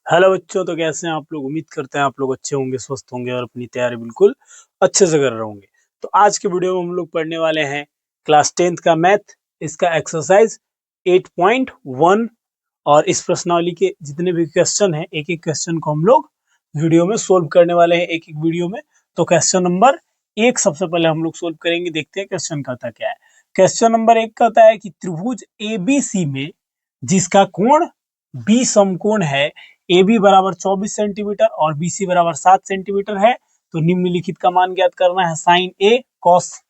Hello बच्चों, तो कैसे हैं आप लोग। उम्मीद करते हैं आप लोग अच्छे होंगे, स्वस्थ होंगे और अपनी तैयारी बिल्कुल अच्छे से कर रहे होंगे। तो आज के वीडियो में हम लोग पढ़ने वाले हैं क्लास 10th का मैथ, इसका एक्सरसाइज 8.1। और इस प्रश्नावली के जितने भी क्वेश्चन हैं, एक एक क्वेश्चन को हम लोग वीडियो में सोल्व करने वाले हैं, एक एक वीडियो में। तो क्वेश्चन नंबर 1 सबसे पहले हम लोग सोल्व करेंगे। देखते हैं क्वेश्चन कहता क्या है। क्वेश्चन नंबर 1 कहता है कि त्रिभुज एबीसी में जिसका कोण बी समकोण है, ए बी बराबर 24 सेंटीमीटर और बी सी बराबर 7 सेंटीमीटर है, तो निम्नलिखित का मान ज्ञात करना है। Sign A cos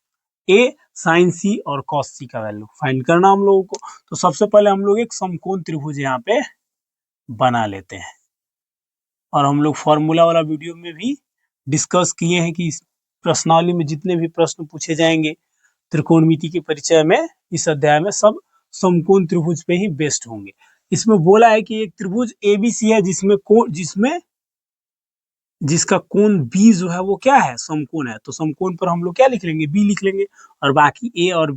A, sign C और कॉस सी का वैल्यू फाइंड करना हम लोगों को। तो सबसे पहले हम लोग एक समकोण त्रिभुज यहाँ पे बना लेते हैं। और हम लोग फॉर्मूला वाला वीडियो में भी डिस्कस किए हैं कि इस प्रश्नावली में जितने भी प्रश्न पूछे जाएंगे त्रिकोणमिति के परिचय में, इस अध्याय में सब समकोण त्रिभुज पे ही बेस्ड होंगे। इसमें बोला है कि एक त्रिभुज एबीसी है जिसमें जिसका कोण बी जो है वो क्या है, समकोण है। तो समकोण पर हम लोग क्या लिख लेंगे, बी लिख लेंगे। और बाकी ए और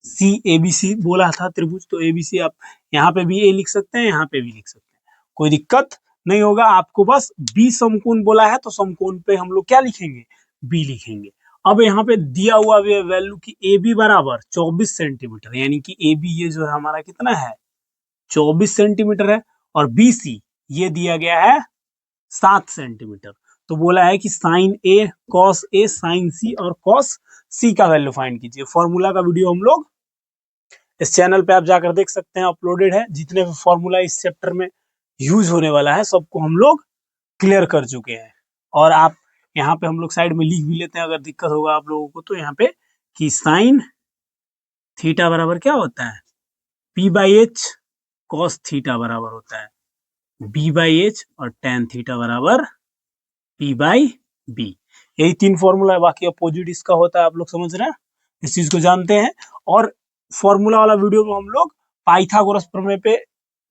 सी, एबीसी बोला था त्रिभुज, तो एबीसी आप यहाँ पे भी ए लिख सकते हैं, यहाँ पे भी लिख सकते हैं, कोई दिक्कत नहीं होगा आपको। बस बी समकोण बोला है तो समकोण पे हम लोग क्या लिखेंगे, बी लिखेंगे। अब यहाँ पे दिया हुआ वैल्यू की ए बी बराबर 24 सेंटीमीटर, यानी कि ए बी ये जो है हमारा कितना है, 24 सेंटीमीटर है। और बी सी ये दिया गया है 7 सेंटीमीटर। तो बोला है कि sign A cos A, sign C और कॉस सी का वैल्यू फाइंड कीजिए। फॉर्मूला का वीडियो हम लोग इस चैनल पे आप जाकर देख सकते हैं, अपलोडेड है। जितने भी फॉर्मूला इस चैप्टर में यूज होने वाला है सबको हम लोग क्लियर कर चुके हैं। और आप यहाँ पे हम लोग साइड में लिख भी लेते हैं, अगर दिक्कत होगा आप लोगों को तो यहाँ पे, कि साइन थीटा बराबर क्या होता है, P by H, cos theta बराबर होता है बी बाई एच, और टेन थीटा बराबर पी बाई बी। यही 3 फॉर्मूला है, बाकी अपोजिट इसका होता है। आप लोग समझ रहे हैं, इस चीज को जानते हैं। और फॉर्मूला वाला वीडियो में हम लोग पाइथागोरस प्रमेय पे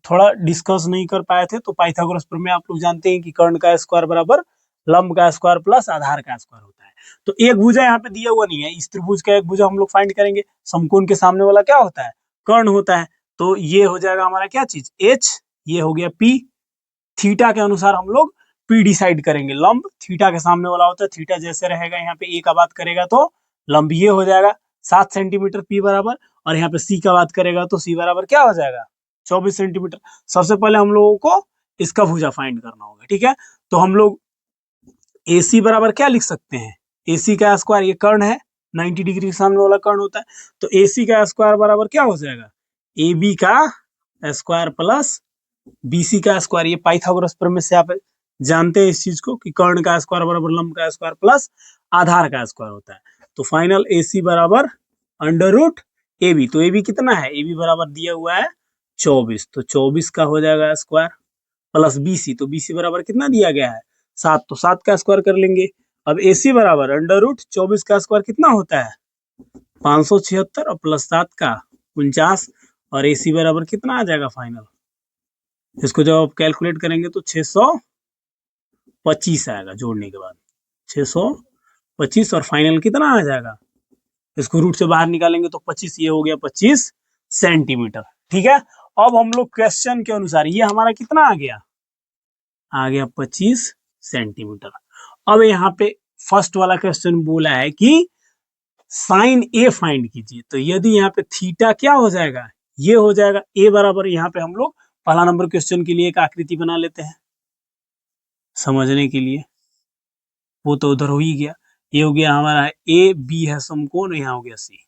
थोड़ा डिस्कस नहीं कर पाए थे। तो पाइथागोरस प्रमेय आप लोग जानते हैं कि कर्ण का स्क्वायर बराबर लंब का स्क्वायर प्लस आधार का स्क्वायर होता है। तो एक भुजा यहाँ पे दिया हुआ नहीं है, इस त्रिभुज का एक भुजा हम लोग फाइंड करेंगे। समकोण के सामने वाला क्या होता है, कर्ण होता है। तो ये हो जाएगा हमारा क्या चीज, एच, ये हो गया पी। थीटा के अनुसार हम लोग पी डिसाइड करेंगे। लंब थीटा के सामने वाला होता है, थीटा जैसे रहेगा यहाँ पे ए का बात करेगा तो लंब ये हो जाएगा 7 सेंटीमीटर पी बराबर। और यहाँ पे सी का बात करेगा तो सी बराबर क्या हो जाएगा, 24 सेंटीमीटर। सबसे पहले हम लोगों को इसका भुजा फाइंड करना होगा, ठीक है। तो हम लोग ए सी बराबर क्या लिख सकते हैं, ए सी का स्क्वायर, ये कर्ण है, 90 डिग्री के सामने वाला कर्ण होता है। तो ए सी का स्क्वायर बराबर क्या हो जाएगा, ए बी का स्क्वायर प्लस बीसी का स्क्वायर। ये पाइथागोरस प्रमेय से आप जानते हैं इस चीज को, कि कर्ण का स्क्वायर बराबर लंब का स्क्वायर प्लस आधार का स्क्वायर होता है। तो फाइनल ए सी बराबर अंडर रूट ए बी। तो ए बी कितना है, ए बी बराबर दिया हुआ है 24, तो 24 का हो जाएगा स्क्वायर प्लस बीसी। तो बीसी बराबर कितना दिया गया है, 7, तो 7 का स्क्वायर कर लेंगे। अब ए सी बराबर अंडर रूट 24 का स्क्वायर कितना होता है, 576, और प्लस 7 का 49। और ए सी बराबर कितना आ जाएगा फाइनल, इसको जब आप कैलकुलेट करेंगे तो 625 आएगा जोड़ने के बाद, 625। और फाइनल कितना आ जाएगा, इसको रूट से बाहर निकालेंगे तो 25, ये हो गया 25 सेंटीमीटर, ठीक है। अब हम लोग क्वेश्चन के अनुसार, ये हमारा कितना आ गया 25 सेंटीमीटर। अब यहाँ पे फर्स्ट वाला क्वेश्चन बोला है कि साइन ए फाइंड कीजिए। तो यदि यहाँ पे थीटा क्या हो जाएगा, ये हो जाएगा ए बराबर, यहाँ पे हम लोग पहला नंबर क्वेश्चन के लिए एक आकृति बना लेते हैं समझने के लिए। वो तो उधर हो ही गया, ये हो गया हमारा ए बी है समकोण, यहाँ हो गया सी।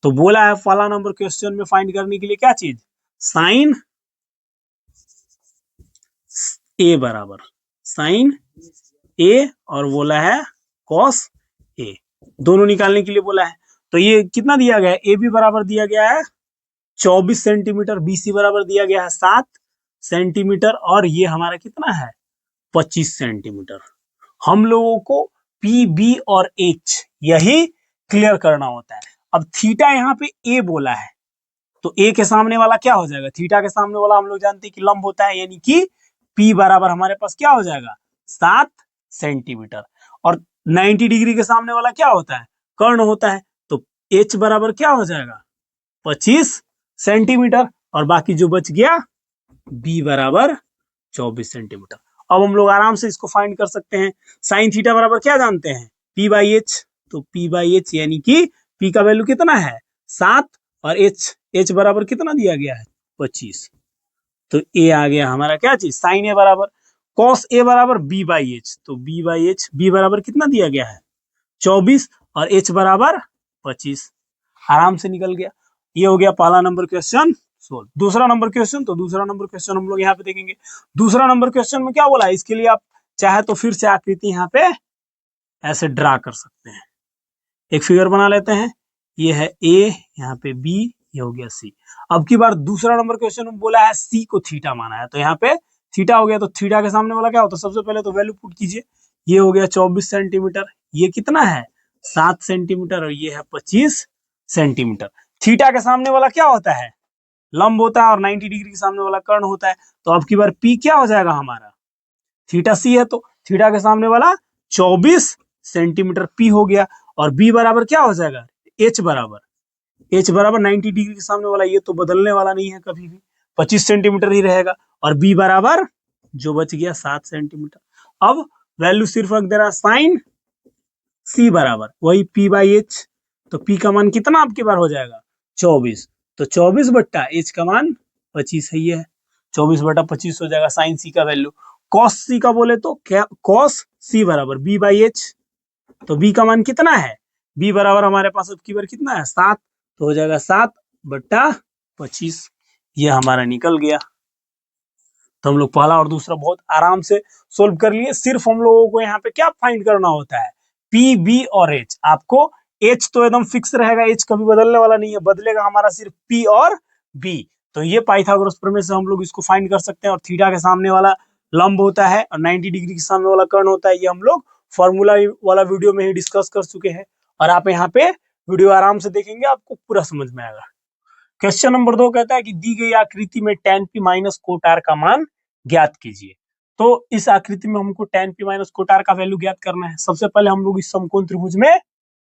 तो बोला है पहला नंबर क्वेश्चन में फाइंड करने के लिए क्या चीज, साइन ए बराबर साइन ए, और बोला है कॉस ए, दोनों निकालने के लिए बोला है। तो ये कितना दिया गया है, ए बी बराबर दिया गया है 24 सेंटीमीटर, बी सी बराबर दिया गया है 7 सेंटीमीटर, और ये हमारा कितना है 25 सेंटीमीटर। हम लोगों को पी बी और एच यही क्लियर करना होता है। अब थीटा यहाँ पे ए बोला है, तो ए के सामने वाला क्या हो जाएगा, थीटा के सामने वाला हम लोग जानते हैं कि लंब होता है, यानी कि पी बराबर हमारे पास क्या हो जाएगा 7 सेंटीमीटर। और 90 डिग्री के सामने वाला क्या होता है, कर्ण होता है। तो एच बराबर क्या हो जाएगा 25 सेंटीमीटर। और बाकी जो बच गया बी बराबर 24 सेंटीमीटर। अब हम लोग आराम से इसको फाइंड कर सकते हैं। साइन थीटा बराबर क्या जानते हैं, पी बाई एच। तो पी बाई एच यानी कि पी का वैल्यू कितना है 7 और एच बराबर कितना दिया गया है 25। तो ए आ गया हमारा क्या चीज, साइन ए बराबर कॉस ए बराबर बी बाई एच। तो बी बाई एच, बी बराबर कितना दिया गया है 24 और एच बराबर 25। आराम से निकल गया। ये हो गया पहला नंबर क्वेश्चन सोल्व। दूसरा नंबर क्वेश्चन, तो दूसरा नंबर क्वेश्चन हम लोग यहाँ पे देखेंगे। दूसरा नंबर क्वेश्चन में क्या बोला है, इसके लिए आप चाहे तो फिर से आकृति यहाँ पे ऐसे ड्रा कर सकते हैं। एक फिगर बना लेते हैं, ये है ए, यहाँ पे बी, ये हो गया सी। अब की बार दूसरा नंबर क्वेश्चन में बोला है सी को थीटा माना है, तो यहाँ पे थीटा हो गया, तो थीटा के सामने वाला क्या होता है, सबसे पहले तो वैल्यू पुट कीजिए। ये हो गया 24 सेंटीमीटर, ये कितना है 7 सेंटीमीटर और ये है 25 सेंटीमीटर। थीटा के सामने वाला क्या होता है, लंब होता है, और 90 डिग्री के सामने वाला कर्ण होता है। तो अब की बार पी क्या हो जाएगा हमारा, थीटा सी है, तो थीटा के सामने वाला 24 सेंटीमीटर पी हो गया। और बी बराबर क्या हो जाएगा, एच बराबर 90 डिग्री के सामने वाला, ये तो बदलने वाला नहीं है कभी भी, 25 सेंटीमीटर ही रहेगा। और बी बराबर जो बच गया 7 सेंटीमीटर। अब वैल्यू सिर्फ रख दे रहा साइन सी बराबर वही पी बाई एच। तो पी का मान कितना आपके बार हो जाएगा 24, तो 24 बट्टा एच का मान 25 है, ये है 24 बटा 25 हो जाएगा साइन सी का वैल्यू। कॉस सी का बोले तो क्या, कॉस सी बराबर बी बाई एच। तो बी का मान कितना है, बी बराबर हमारे पास अब की बार कितना है 7, तो हो जाएगा 7 बट्टा 25, ये हमारा निकल गया। तो हम लोग पहला और दूसरा बहुत आराम से सोल्व कर लिए। सिर्फ हम लोगों को यहाँ पे क्या फाइंड करना होता है, पी बी और एच। आपको एच तो एकदम फिक्स रहेगा, एच कभी बदलने वाला नहीं है, बदलेगा हमारा सिर्फ पी और बी। तो ये पाइथागोरस प्रमेय से हम लोग इसको फाइंड कर सकते हैं। और थीटा के सामने वाला लंब होता है और 90 डिग्री के सामने वाला कर्ण होता है, ये हम लोग फॉर्मूला वाला वीडियो में ही डिस्कस कर चुके हैं। और आप यहाँ पे वीडियो आराम से देखेंगे, आपको पूरा समझ में आएगा। क्वेश्चन नंबर 2 कहता है कि दी गई आकृति में tan p minus cot r का मान ज्ञात कीजिए। तो इस आकृति में हमको tan p minus cot r का वैल्यू ज्ञात करना है। सबसे पहले हम लोग इस समकोण त्रिभुज में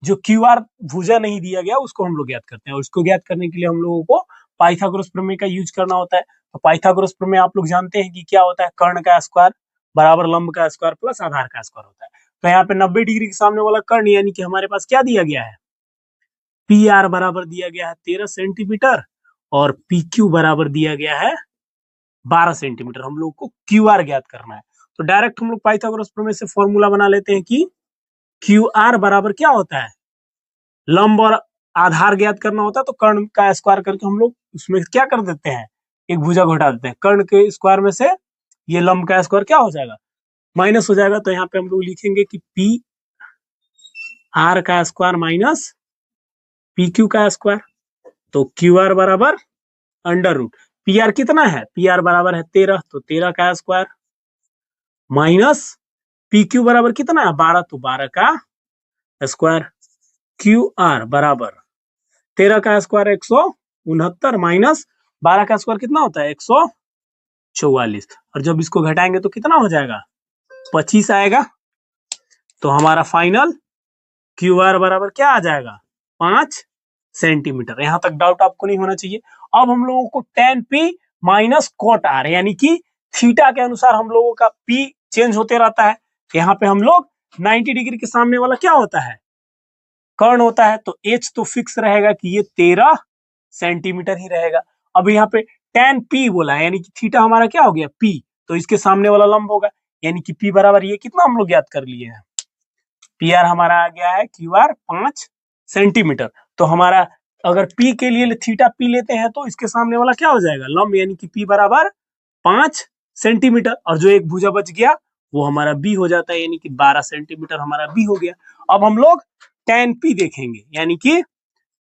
जो QR भुजा नहीं दिया गया उसको हम लोग ज्ञात करते हैं। और उसको ज्ञात करने के लिए हम लोगों को पाइथागोरस प्रमेय का यूज करना होता है। तो पाइथागोरस प्रमेय आप लोग जानते हैं कि क्या होता है, कर्ण का स्क्वायर बराबर लंब का स्क्वायर प्लस आधार का स्क्वायर होता है। तो यहाँ पे 90 डिग्री के सामने वाला कर्ण यानी कि हमारे पास क्या दिया गया है, पी आर बराबर दिया गया है 13 सेंटीमीटर और पी क्यू बराबर दिया गया है 12 सेंटीमीटर। हम लोग को क्यू आर ज्ञात करना है। तो डायरेक्ट हम लोग पाइथागोरस प्रमेय से फॉर्मूला बना लेते हैं कि क्यू आर बराबर क्या होता है, लंब और आधार ज्ञात करना होता है। तो कर्ण का स्क्वायर करके हम लोग उसमें क्या कर देते हैं, एक भुजा को हटा देते हैं। कर्ण के स्क्वायर में से ये लंब का स्क्वायर क्या हो जाएगा, माइनस हो जाएगा। तो यहाँ पे हम लोग लिखेंगे कि पी आर का स्क्वायर माइनस पी क्यू का स्क्वायर। तो क्यू आर बराबर अंडर रूट, पी आर कितना है, पी आर बराबर है 13, तो 13 का स्क्वायर माइनस पी क्यू बराबर कितना है 12, तो 12 का स्क्वायर। क्यू आर बराबर 13 का स्क्वायर 169 माइनस 12 का स्क्वायर कितना होता है 144। और जब इसको घटाएंगे तो कितना हो जाएगा 25 आएगा। तो हमारा फाइनल क्यू आर बराबर क्या आ जाएगा 5 सेंटीमीटर। यहां तक डाउट आपको नहीं होना चाहिए। अब हम लोगों को tan p minus cot r यानी कि थीटा के अनुसार हम लोगों का p चेंज होते रहता है। यहाँ पे हम लोग 90 डिग्री के सामने वाला क्या होता है, कर्ण होता है। तो h तो फिक्स रहेगा कि ये 13 सेंटीमीटर ही रहेगा। अब यहाँ पे tan p बोला है यानी कि थीटा हमारा क्या हो गया p, तो इसके सामने वाला लंब होगा यानी कि p बराबर ये कितना हम लोग याद कर लिए हैं, पी आर हमारा आ गया है क्यू आर 5 सेंटीमीटर। तो हमारा अगर P के लिए थीटा P लेते हैं तो इसके सामने वाला क्या हो जाएगा लंब यानी कि P बराबर 5 सेंटीमीटर। और जो एक भुजा बच गया वो हमारा B हो जाता है यानी कि 12 सेंटीमीटर हमारा B हो गया। अब हम लोग tan P देखेंगे यानी कि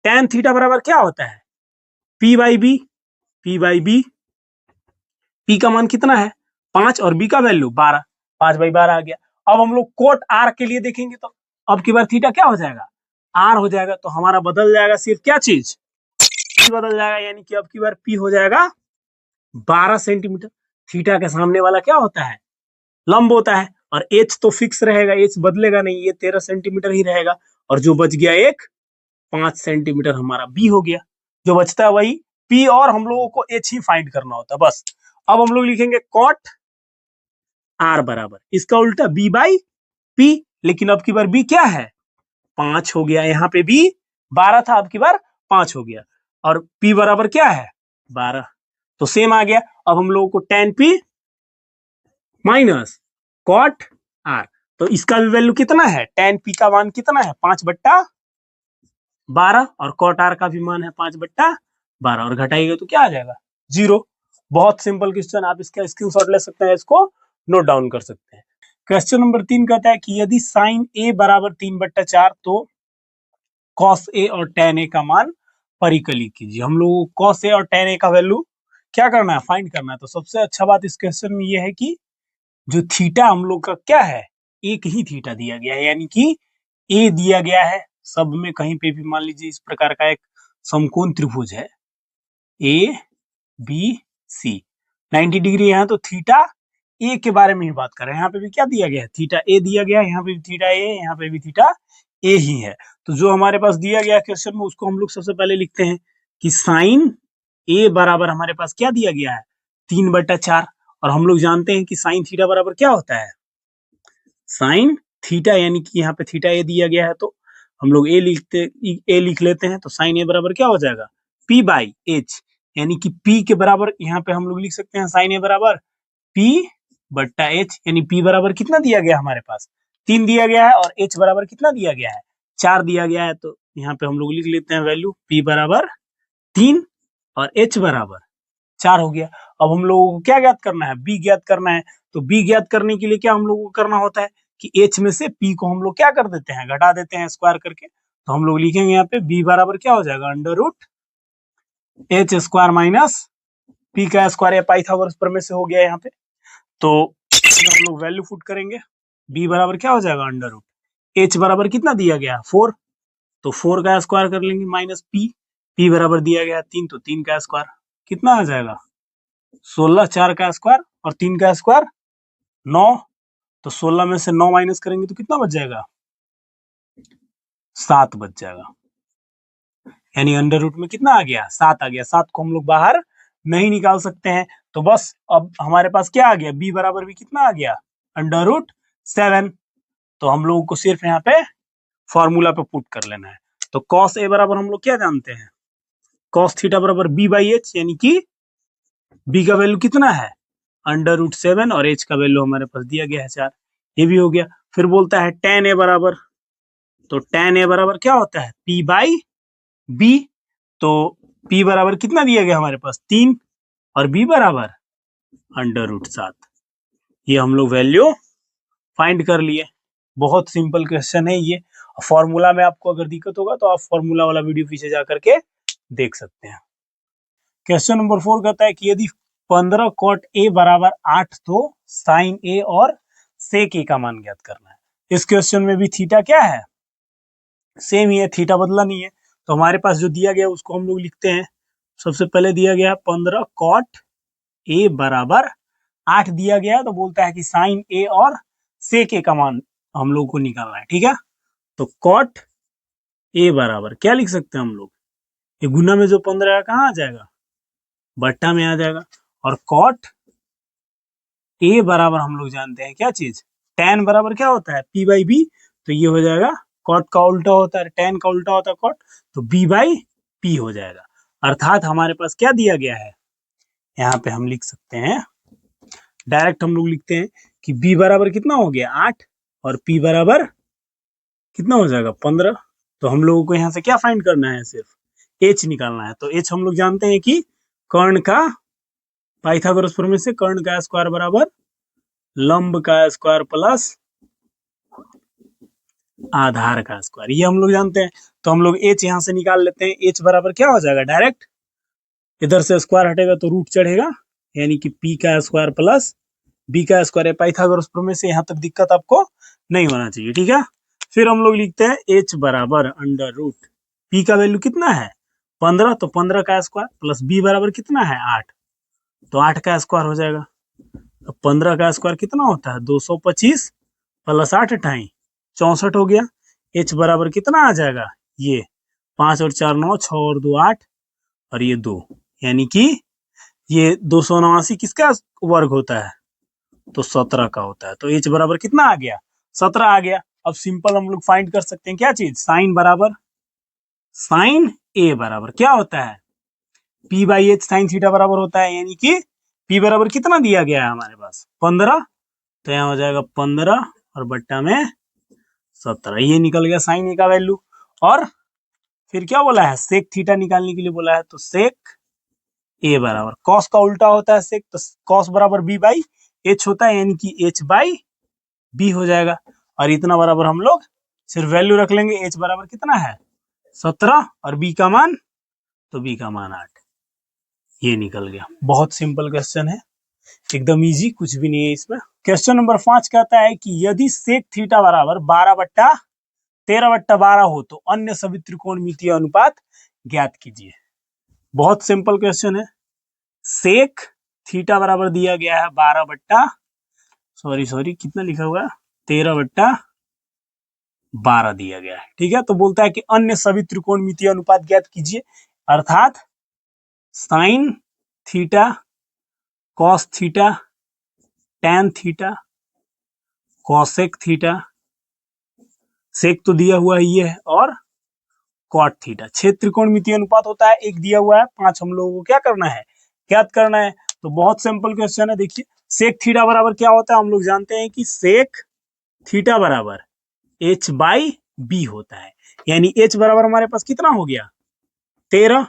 tan थीटा बराबर क्या होता है P बाई बी, P का मान कितना है 5 और B का वैल्यू 12, 5/12 आ गया। अब हम लोग कोट R के लिए देखेंगे तो अब की बार थीटा क्या हो जाएगा R हो जाएगा। तो हमारा बदल जाएगा सिर्फ क्या चीज, P बदल जाएगा यानी कि अब की बार P हो जाएगा 12 सेंटीमीटर। थीटा के सामने वाला क्या होता है लंब होता है और H तो फिक्स रहेगा, H बदलेगा नहीं, ये 13 सेंटीमीटर ही रहेगा। और जो बच गया एक 5 सेंटीमीटर हमारा B हो गया। जो बचता है वही P और हम लोगों को H ही फाइंड करना होता है बस। अब हम लोग लिखेंगे कॉट आर बराबर, इसका उल्टा बी बाई पी, लेकिन अब की बार बी क्या है 5 हो गया, यहाँ पे बी 12 था, अब की बार 5 हो गया, और पी बराबर क्या है 12, तो सेम आ गया। अब हम लोगों को tan p minus cot r, तो इसका भी वैल्यू कितना है, tan p का मान कितना है 5/12, और cot r का भी मान है 5/12, और घटाइएगा तो क्या आ जाएगा 0। बहुत सिंपल क्वेश्चन, आप इसका स्क्रीनशॉट ले सकते हैं, इसको नोट डाउन कर सकते हैं। क्वेश्चन नंबर 3 कहता है कि यदि साइन a बराबर 3/4 तो cos a और tan a का मान परिकलित कीजिए। हम लोगों को cos a और tan a का वैल्यू क्या करना है, फाइंड करना है। तो सबसे अच्छा बात इस क्वेश्चन में ये है कि जो थीटा हम लोग का क्या है, एक ही थीटा दिया गया है, यानी कि a दिया गया है सब में, कहीं पे भी मान लीजिए इस प्रकार का एक समकोण त्रिभुज है a b c 90 डिग्री है, तो थीटा ए के बारे में ही बात कर रहे हैं। यहाँ पे भी क्या दिया गया है, थीटा ए दिया गया है, यहाँ पे भी थीटा ए, यहाँ पे भी थीटा ए ही है। तो जो हमारे पास दिया गया क्वेश्चन में, उसको हम लोग सबसे पहले लिखते हैं कि साइन ए बराबर हमारे पास क्या दिया गया है 3/4, और हम लोग जानते हैं कि साइन थीटा बराबर क्या होता है साइन थीटा, यानी कि यहाँ पे थीटा ए दिया गया है, तो हम लोग ए लिख लेते हैं। तो साइन ए बराबर क्या हो जाएगा p बाई एच, यानी कि p के बराबर यहाँ पे हम लोग लिख सकते हैं साइन ए बराबर p/h, यानी p बराबर कितना दिया गया हमारे पास 3 दिया गया है, और h बराबर कितना दिया गया है 4 दिया गया है। तो यहाँ पे हम लोग लिख लेते हैं वैल्यू p बराबर 3 और h बराबर 4 हो गया। अब हम लोगों को क्या ज्ञात करना है, b ज्ञात करना है। तो b ज्ञात करने के लिए क्या हम लोगों को करना होता है कि h में से p को हम लोग क्या कर देते हैं, घटा देते हैं स्क्वायर करके। तो हम लोग लिखेंगे यहाँ पे b बराबर क्या हो जाएगा √h² माइनस p का स्क्वायर, या पाइथागोरस प्रमेय से हो गया यहाँ पे। तो इसमें हम लोग वैल्यू पुट करेंगे, b बराबर क्या हो जाएगा h बराबर कितना दिया गया 4, तो 4 का स्क्वायर कर लेंगे माइनस p बराबर दिया गया 3, तो 3 का स्क्वायर कितना आ जाएगा 16, 4 का स्क्वायर और 3 का स्क्वायर 9, तो 16 में से 9 माइनस करेंगे तो कितना बच जाएगा 7 बच जाएगा, यानी अंडर रूट में कितना आ गया 7 आ गया। 7 को हम लोग बाहर नहीं निकाल सकते हैं, तो बस अब हमारे पास क्या आ गया b बराबर भी कितना आ गया √7। तो हम लोगों को सिर्फ यहाँ पे फॉर्मूला पे पुट कर लेना है। तो cos a बराबर हम लोग क्या जानते हैं, cos थीटा बराबर b/h, यानी कि b का वैल्यू कितना है √7, और h का वैल्यू हमारे पास दिया गया है 4, ये भी हो गया। फिर बोलता है tan a बराबर, तो tan a बराबर क्या होता है p/b, तो p बराबर कितना दिया गया हमारे पास 3, और b बराबर √7। ये हम लोग वैल्यू फाइंड कर लिए। बहुत सिंपल क्वेश्चन है ये। फॉर्मूला में आपको अगर दिक्कत होगा तो आप फॉर्मूला वाला वीडियो पीछे जा करके देख सकते हैं। क्वेश्चन नंबर 4 कहता है कि यदि 15 cot a बराबर 8 तो साइन a और sec a का मान ज्ञात करना है। इस क्वेश्चन में भी थीटा क्या है सेम ही है, थीटा बदला नहीं है। तो हमारे पास जो दिया गया उसको हम लोग लिखते हैं। सबसे पहले दिया गया 15 cot a बराबर 8 दिया गया है, तो बोलता है कि साइन a और sec a का मान हम लोग को निकालना है, ठीक है। तो cot a बराबर क्या लिख सकते हैं हम लोग, ये गुना में जो 15 है कहाँ आ जाएगा बट्टा में आ जाएगा, और cot a बराबर हम लोग जानते हैं क्या चीज tan बराबर क्या होता है p/b, तो ये हो जाएगा cot का उल्टा होता है tan का उल्टा होता है cot, तो b/p हो जाएगा। अर्थात हमारे पास क्या दिया गया है, यहाँ पे हम लिख सकते हैं डायरेक्ट, हम लोग लिखते हैं कि b बराबर कितना हो गया 8 और p बराबर कितना हो जाएगा 15। तो हम लोगों को यहाँ से क्या फाइंड करना है, सिर्फ h निकालना है। तो h हम लोग जानते हैं कि कर्ण का पाइथागोरस प्रमेय से कर्ण का स्क्वायर बराबर लंब का स्क्वायर प्लस आधार का स्क्वायर, ये हम लोग जानते हैं। तो हम लोग h यहाँ से निकाल लेते हैं, h बराबर क्या हो जाएगा डायरेक्ट, इधर से स्क्वायर हटेगा तो रूट चढ़ेगा, यानी कि p का स्क्वायर प्लस b का स्क्वायर है। पाइथागोरस प्रमेय से यहाँ तक दिक्कत आपको नहीं होना चाहिए, ठीक है। फिर हम लोग लिखते हैं h बराबर अंडर रूट p का वैल्यू कितना है 15, तो 15 का स्क्वायर प्लस b बराबर कितना है 8, तो 8 का स्क्वायर हो जाएगा। तो 15 का स्क्वायर कितना होता है 225 प्लस 8 28 64 हो गया। h बराबर कितना आ जाएगा, ये 5 और 4 9, 6 और 2 8, और ये 2, यानी कि ये 279 किसका वर्ग होता है तो 17 का होता है। तो एच बराबर कितना आ गया? 17 आ गया। अब सिंपल हम लोग फाइंड कर सकते हैं क्या चीज? साइन बराबर साइन ए बराबर क्या होता है? P by h sine theta बराबर होता है, यानी कि पी बराबर कितना दिया गया है हमारे पास? 15। तो यहाँ हो जाएगा 15 और बट्टा में 17, ये निकल गया साइन ए का वैल्यू। और फिर क्या बोला है? सेक थीटा निकालने के लिए बोला है। तो सेक ए बराबर कॉस का उल्टा होता है सेक, तो कॉस बराबर बी बाई एच होता है, यानी कि एच बाई बी हो जाएगा। और इतना बराबर हम लोग सिर्फ वैल्यू रख लेंगे। एच बराबर कितना है? 17 और बी का मान, तो बी का मान 8। ये निकल गया। बहुत सिंपल क्वेश्चन है, एकदम इजी, कुछ भी नहीं है इसमें। क्वेश्चन नंबर 5 कहता है कि यदि सेक थीटा बराबर 12/13/12 हो तो अन्य सभी त्रिकोणमितीय अनुपात ज्ञात कीजिए। बहुत सिंपल क्वेश्चन है। सेक थीटा बराबर दिया गया है 12 बट्टा सॉरी कितना लिखा हुआ है? 13/12 दिया गया है। ठीक है, तो बोलता है कि अन्य सभी त्रिकोणमितीय अनुपात ज्ञात कीजिए, अर्थात sine theta, cos theta, tan theta, cosec theta, sec तो दिया हुआ ही है, और कॉट थीटा। 6 त्रिकोणमितीय अनुपात होता है, एक दिया हुआ है, 5 हम लोगों को क्या करना है? ज्ञात करना है। तो बहुत सिंपल क्वेश्चन है। देखिए, सेक थीटा बराबर क्या होता है? हम लोग जानते हैं कि सेक थीटा बराबर एच बाई बी होता है, यानी एच बराबर हमारे पास कितना हो गया? 13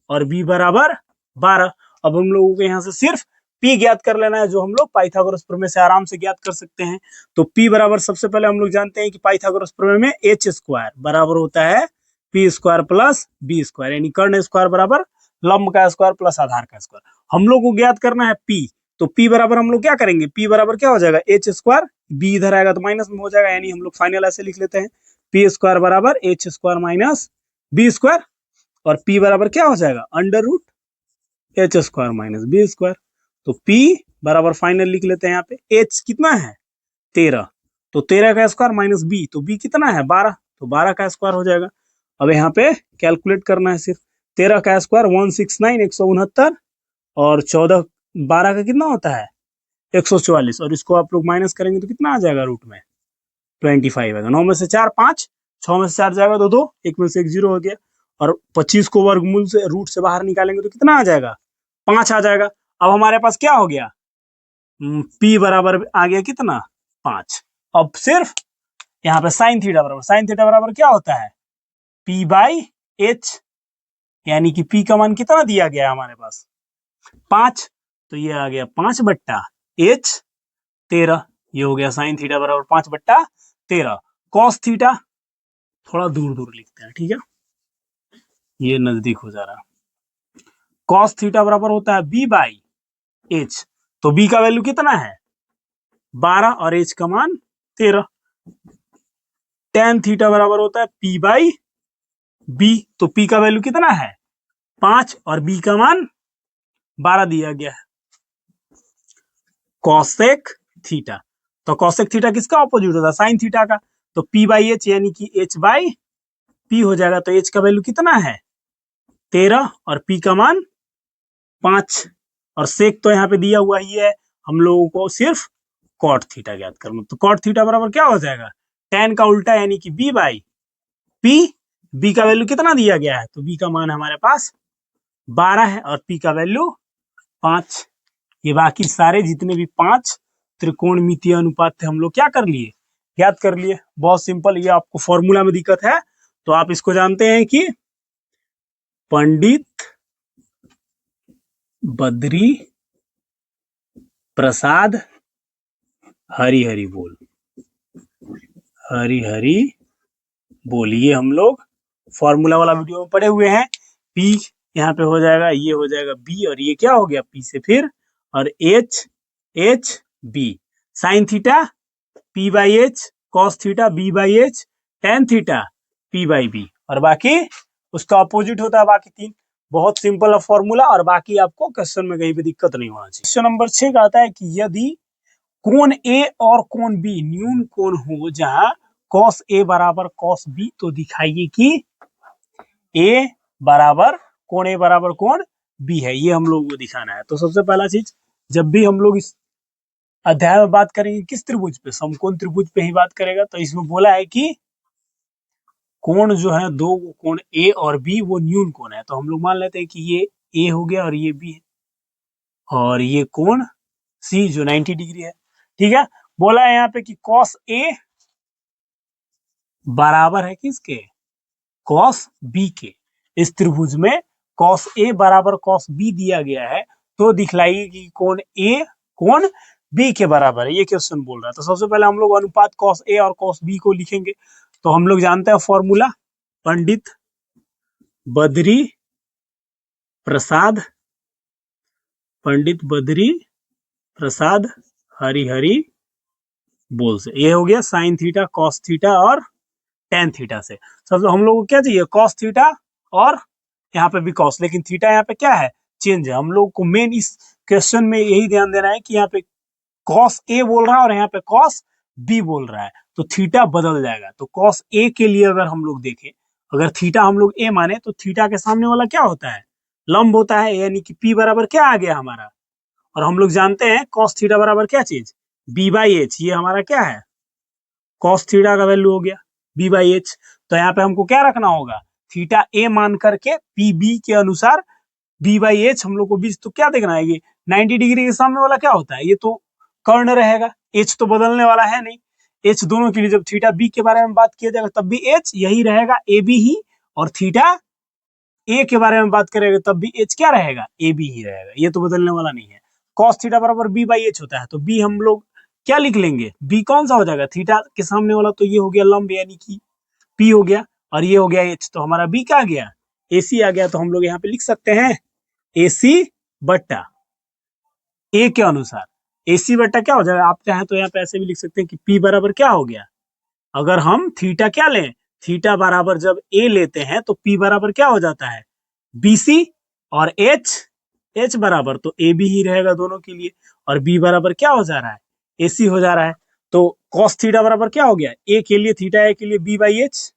और बी बराबर 12। अब हम लोगों को यहाँ से सिर्फ पी ज्ञात कर लेना है, जो हम लोग पाइथागोरस प्रमेय से आराम से ज्ञात कर सकते हैं। तो पी बराबर सबसे पहले हम लोग जानते हैं कि पाइथागोरस प्रमेय में एच स्क्वायर बराबर होता है P square plus B square, यानी कर्ण स्क्वायर बराबर लंब का स्क्वायर प्लस आधार का स्क्वायर। हम लोग को ज्ञात करना है पी, तो पी बराबर हम लोग क्या करेंगे? पी बराबर क्या हो जाएगा? एच स्क्वायर, बी इधर आएगा तो माइनस में हो जाएगा, यानी हम लोग फाइनल ऐसे लिख लेते हैं पी स्क्वायर बराबर H square minus B square. और p बराबर क्या हो जाएगा? Under root H square minus B square. तो p बराबर फाइनल लिख लेते हैं यहाँ पे। h कितना है? 13, तो 13 का स्क्वायर माइनस b, तो b कितना है? 12, तो 12 का स्क्वायर हो जाएगा। अब यहाँ पे कैलकुलेट करना है सिर्फ। 13 का स्क्वायर 169 169, और 14 12 का कितना होता है? 144, और इसको आप लोग माइनस करेंगे तो कितना आ जाएगा? रूट में 25 आएगा। 9 में से 4 5, 6 में से 4 जाएगा तो 2, 1 में से 1 0 हो गया। और 25 को वर्गमूल से रूट से बाहर निकालेंगे तो कितना आ जाएगा? 5 आ जाएगा। अब हमारे पास क्या हो गया? p बराबर आ गया कितना? 5। अब सिर्फ यहाँ पे साइन थीटा बराबर क्या होता है? p बाई एच, यानी कि p का मान कितना दिया गया है हमारे पास? 5। तो ये आ गया 5 बट्टा एच 13, ये हो गया साइन थीटा बराबर 5/13। कॉस थीटा थोड़ा दूर दूर लिखते हैं, ठीक है, ये नजदीक हो जा रहा है। कॉस थीटा बराबर होता है बी बाई एच, तो बी का वैल्यू कितना है? 12 और एच का मान 13। टेन थीटा बराबर होता है पी बाई बी, तो पी का वैल्यू कितना है? 5 और बी का मान 12 दिया गया है। कॉसेक थीटा, तो कॉसेक थीटा किसका ऑपोजिट होता है? साइन थीटा का। तो पी बाई एच, यानी कि एच बाई पी हो जाएगा। तो एच का वैल्यू कितना है? 13 और पी का मान 5, और सेक तो यहाँ पे दिया हुआ ही है, हम लोगों को सिर्फ कॉट थीटा ज्ञात करना। तो कॉट थीटा बराबर क्या हो जाएगा? टेन का उल्टा, यानी कि बी बाई पी। बी का वैल्यू कितना दिया गया है? तो बी का मान हमारे पास 12 है और पी का वैल्यू 5। ये बाकी सारे जितने भी 5 त्रिकोणमितीय अनुपात थे हम लोग क्या कर लिए? ज्ञात कर लिए। बहुत सिंपल। ये आपको फॉर्मूला में दिक्कत है तो आप इसको जानते हैं कि पंडित बद्री प्रसाद हरि हरि बोल, हरि हरि बोलिए। हम लोग फॉर्मूला वाला वीडियो में पढ़े हुए हैं। P यहाँ पे हो जाएगा, ये हो जाएगा B, और ये क्या हो गया? P से फिर, और H H B, sine theta P by H, cos theta B by H, tan theta P by B, और बाकी उसका अपोजिट होता है बाकी 3। बहुत सिंपल है फॉर्मूला, और बाकी आपको क्वेश्चन में कहीं भी दिक्कत नहीं होना चाहिए। क्वेश्चन नंबर 6 का आता है कि यदि कोण A और कोण B न्यून कोण हो जहां कॉस A बराबर कॉस B, तो दिखाइए कि A बराबर कोण A बराबर कोण B है। ये हम लोग को दिखाना है। तो सबसे पहला चीज, जब भी हम लोग इस अध्याय में बात करेंगे किस त्रिभुज पे, समकोण त्रिभुज पे ही बात करेगा। तो इसमें बोला है कि कोण जो है, दो कोण ए और बी वो न्यून कोण है। तो हम लोग मान लेते हैं कि ये ए हो गया और ये बी है, और ये कोण सी जो 90 डिग्री है। ठीक है, बोला है यहाँ पे कि cos ए बराबर है किसके, cos बी के। इस त्रिभुज में cos ए बराबर cos बी दिया गया है, तो दिखलाइए कि कोण ए कोण बी के बराबर है, ये क्वेश्चन बोल रहा है। तो सबसे पहले हम लोग अनुपात cos ए और cos बी को लिखेंगे। तो हम लोग जानते हैं फॉर्मूला, पंडित बद्री प्रसाद, पंडित बद्री प्रसाद हरिहरि बोल से, ये हो गया साइन थीटा कॉस थीटा और टेन थीटा से। सब हम लोग को क्या चाहिए, कॉस थीटा और यहाँ पे भी कॉस, लेकिन थीटा यहाँ पे क्या है, चेंज है। हम लोग को मेन इस क्वेश्चन में यही ध्यान देना है कि यहाँ पे कॉस ए बोल रहा है और यहाँ पे कॉस बी बोल रहा है, तो थीटा बदल जाएगा। तो कॉस ए के लिए अगर हम लोग देखें, अगर थीटा हम लोग ए माने, तो थीटा के सामने वाला क्या होता है, लंब होता है, यानी कि पी बराबर क्या आ गया हमारा। और हम लोग जानते हैं कॉस थीटा बराबर क्या चीज, बी बाई एच। ये हमारा क्या है, कॉस थीटा का वैल्यू हो गया बी बाई एच। तो यहाँ पे हमको क्या रखना होगा, थीटा ए मान करके पी बी के अनुसार बी बाई एच हम लोग को बीच, तो क्या देखना है, ये 90 डिग्री के सामने वाला क्या होता है, ये तो कर्ण रहेगा, एच तो बदलने वाला है नहीं। एच दोनों के लिए जब थीटा बी के बारे में बात किया जाएगा तब भी एच यही रहेगा, ए बी ही, और थीटा ए के बारे में बात करेंगे तब भी एच क्या रहेगा, ए बी ही रहेगा, ये तो बदलने वाला नहीं है। कॉस थीटा बराबर बी बाई एच होता है, तो बी हम लोग क्या लिख लेंगे, बी कौन सा हो जाएगा, थीटा के सामने वाला, तो ये हो गया लंब यानी कि पी हो गया, और ये हो गया एच, तो हमारा बी क्या आ गया, ए सी आ गया। तो हम लोग यहाँ पे लिख सकते हैं ए सी बट्टा ए के अनुसार, ए सी बट्टा क्या हो जाएगा, आप चाहें तो यहाँ पे ऐसे भी लिख सकते हैं कि पी बराबर क्या हो गया, अगर हम थीटा क्या लें, थीटा बराबर जब ए लेते हैं तो पी बराबर क्या हो जाता है, बीसी, और एच बराबर तो ए बी ही रहेगा दोनों के लिए, और बी बराबर क्या हो जा रहा है, ए सी हो जा रहा है। तो कॉस थीटा बराबर क्या हो गया, ए के लिए थीटा ए के लिए बी बाई एच,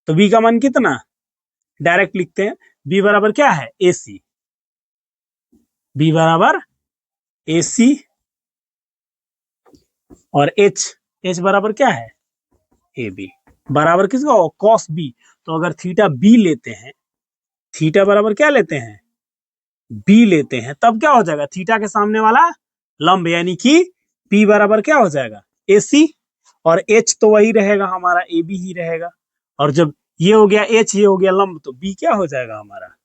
तो बी का मान कितना, डायरेक्ट लिखते हैं, बी बराबर क्या है, ए सी, बी बराबर ए सी, और एच बराबर क्या है, ए बी, बराबर किसका होगा, कॉस बी। तो अगर थीटा बी लेते हैं, थीटा बराबर क्या लेते हैं, बी लेते हैं, तब क्या हो जाएगा, थीटा के सामने वाला लंब, यानी कि पी बराबर क्या हो जाएगा, ए सी, और एच तो वही रहेगा हमारा, ए बी ही रहेगा। और जब ये हो गया एच, ये हो गया लंब, तो बी क्या हो जाएगा हमारा,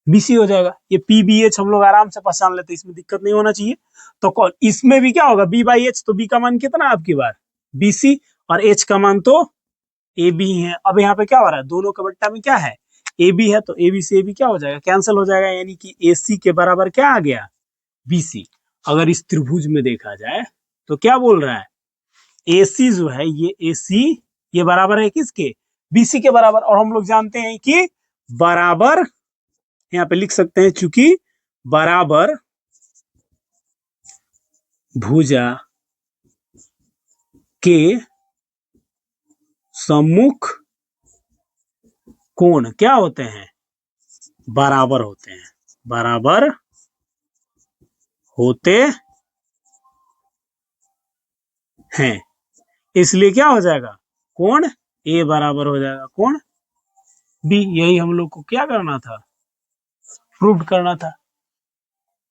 बीसी हो जाएगा। ये पी बी एच हम लोग आराम से पहचान लेते, इसमें दिक्कत नहीं होना चाहिए। तो कौन इसमें भी क्या होगा, बी बाई एच, तो बी का मान कितना आपकी बार, बीसी, और एच का मान तो ए बी ही है। अब यहाँ पे क्या हो रहा है, दोनों का बट्टा में क्या है, ए बी है, तो ए बी से ए बी क्या हो जाएगा, कैंसिल हो जाएगा, यानी कि ए सी के बराबर क्या आ गया, बी सी। अगर इस त्रिभुज में देखा जाए तो क्या बोल रहा है, ए सी जो है, ये ए सी ये बराबर है किसके, बीसी के बराबर। और हम लोग जानते हैं कि बराबर यहाँ पे लिख सकते हैं, चूंकि बराबर भुजा के सम्मुख कोण क्या होते हैं, बराबर होते हैं, बराबर होते हैं। इसलिए क्या हो जाएगा, कोण ए बराबर हो जाएगा कोण बी। यही हम लोग को क्या करना था, प्रूव करना था।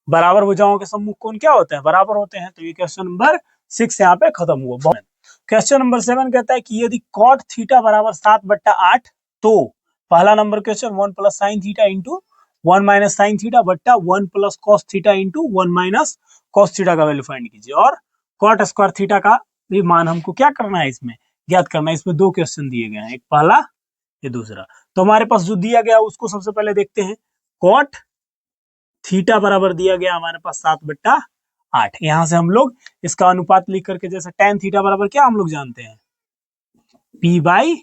बराबर भुजाओं के सम्मुख कोण क्या होते हैं, बराबर होते हैं। तो ये क्वेश्चन नंबर 6 यहाँ पे खत्म हुआ। क्वेश्चन नंबर 7 कहता है कि यदि कॉट थीटा बराबर 7/8, तो पहला number question 1 plus sine theta into 1 minus sine theta बट्टा 1 plus cos theta into 1 minus cos theta का वैल्यू फाइंड कीजिए। और कॉट स्क्वायर थीटा का भी मान हमको क्या करना है, इसमें ज्ञात करना है। इसमें दो क्वेश्चन दिए गए हैं, एक पहला ये दूसरा। तो हमारे पास जो दिया गया उसको सबसे पहले देखते हैं। कॉट थीटा बराबर दिया गया हमारे पास 7/8। यहां से हम लोग इसका अनुपात लिख करके, जैसे टेन थीटा बराबर क्या हम लोग जानते हैं, पी बाई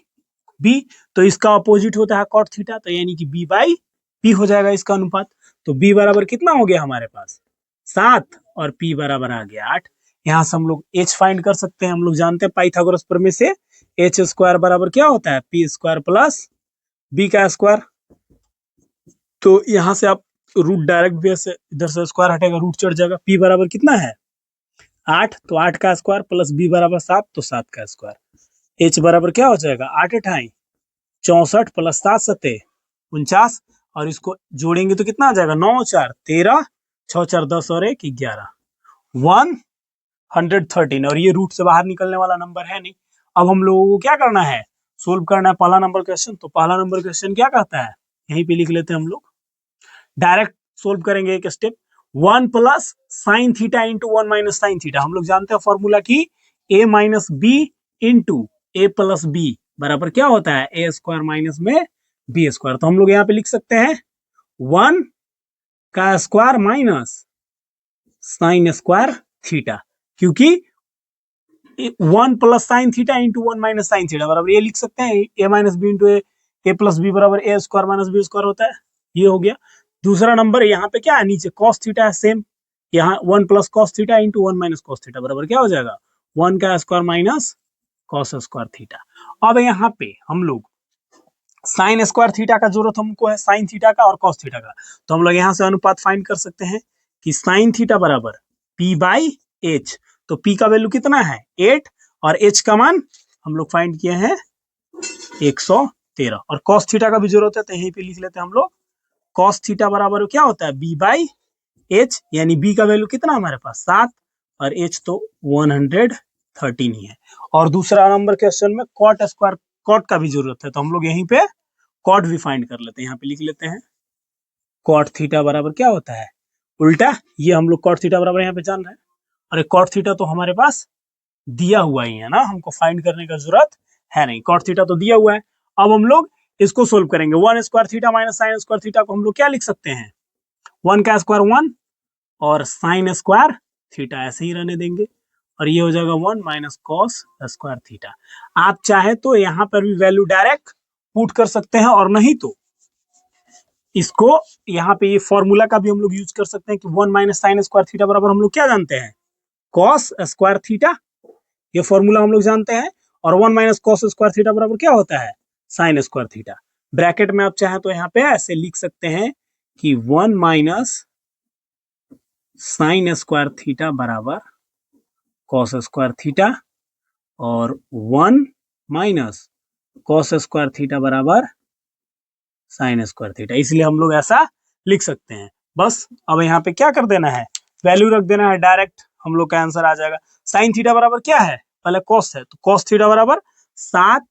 बी, तो इसका अपोजिट होता है कॉट थीटा, तो यानी कि बी बाई पी हो जाएगा इसका अनुपात। तो बी बराबर कितना हो गया हमारे पास 7, और पी बराबर आ गया 8। यहां से हम लोग एच फाइंड कर सकते हैं। हम लोग जानते हैं पाइथागोरस प्रमेय से एच स्क्वायर बराबर क्या होता है, पी स्क्वायर प्लस बी का स्क्वायर। तो यहां से आप रूट डायरेक्ट भी, इधर से स्क्वायर हटेगा रूट चढ़ जाएगा। पी बराबर कितना है 8, तो 8 का स्क्वायर प्लस b बराबर 7, तो 7 का स्क्वायर। h बराबर क्या हो जाएगा, 8 अठाई 64 प्लस 7 सते 49, और इसको जोड़ेंगे तो कितना आ जाएगा, 9 4 13, 6 4 10 और 1 11, 113। और ये रूट से बाहर निकलने वाला नंबर है नहीं। अब हम लोगों को क्या करना है, सोल्व करना है पहला नंबर क्वेश्चन। तो पहला नंबर क्वेश्चन क्या कहता है, यहीं पे लिख लेते हैं हम लोग, डायरेक्ट सोल्व करेंगे एक step. 1 plus sine theta into 1 minus sine theta, हम लोग जानते हैं फॉर्मूला की a minus B into A plus B बराबर क्या होता है, ए स्क्वायर माइनस में बी स्क्वायर। तो हम लोग यहाँ पे लिख सकते हैं 1 का square minus sine square theta, क्योंकि 1 plus sine theta into 1 minus sine theta बराबर ये लिख सकते हैं ए minus B into A plus B बराबर ए स्क्वायर माइनस बी स्क्वायर होता है, ये हो गया। दूसरा नंबर यहाँ पे क्या है, नीचे कॉस थीटा है सेम, यहाँ 1 plus cos theta into 1 minus cos theta बराबर क्या हो जाएगा, 1 का square minus cos square theta. अब यहाँ पे हम लोग साइन स्क्वायर थीटा का जरूरत हमको है, साइन थीटा का और कॉस थीटा का। तो हम लोग यहाँ से अनुपात फाइंड कर सकते हैं कि साइन थीटा बराबर p बाई एच। तो p का वैल्यू कितना है 8, और h का मान हम लोग फाइंड किए हैं 113, और कॉस थीटा का भी जरूरत है, तो यहीं पे लिख लेते हैं हम लोग कॉस थीटा बराबर क्या होता है b बाई एच, यानी b का वैल्यू कितना हमारे पास 7, और h तो 113 ही है। और दूसरा नंबर क्वेश्चन में कॉट स्क्वायर कॉट का भी जरूरत है, तो हम लोग यहीं पे कॉट भी फाइंड कर लेते हैं, यहाँ पे लिख लेते हैं कॉट थीटा बराबर क्या होता है उल्टा, ये हम लोग कॉट थीटा बराबर यहाँ पे जान रहे हैं, और एक कॉट थीटा तो हमारे पास दिया हुआ ही है ना, हमको फाइंड करने का जरूरत है नहीं, कॉट थीटा तो दिया हुआ है। अब हम लोग इसको सोल्व करेंगे, 1 square theta minus sine square theta को हम लोग क्या लिख सकते हैं, 1 का स्क्वायर 1 और साइन स्क्वायर थीटा ऐसे ही रहने देंगे, और ये हो जाएगा 1 माइनस कॉस स्क्वायर थीटा। आप चाहे तो यहाँ पर भी वैल्यू डायरेक्ट पुट कर सकते हैं, और नहीं तो इसको यहाँ पे ये फॉर्मूला का भी हम लोग यूज कर सकते हैं कि 1 माइनस साइन स्क्वायर थीटा बराबर हम लोग क्या जानते हैं, कॉस स्क्वायर थीटा, ये फॉर्मूला हम लोग जानते हैं। और 1 माइनस कॉस स्क्वायर थीटा बराबर क्या होता है, साइन स्क्वायर थीटा। ब्रैकेट में आप चाहें तो यहाँ पे ऐसे लिख सकते हैं कि 1 माइनस साइन स्क्वायर थीटा बराबर कॉस स्क्वायर थीटा, और 1 माइनस कॉस स्क्वायर थीटा बराबर साइन स्क्वायर थीटा, इसलिए हम लोग ऐसा लिख सकते हैं। बस अब यहाँ पे क्या कर देना है, वैल्यू रख देना है, डायरेक्ट हम लोग का आंसर आ जाएगा। साइन थीटा बराबर क्या है, पहले कॉस है, तो कॉस थीटा बराबर 7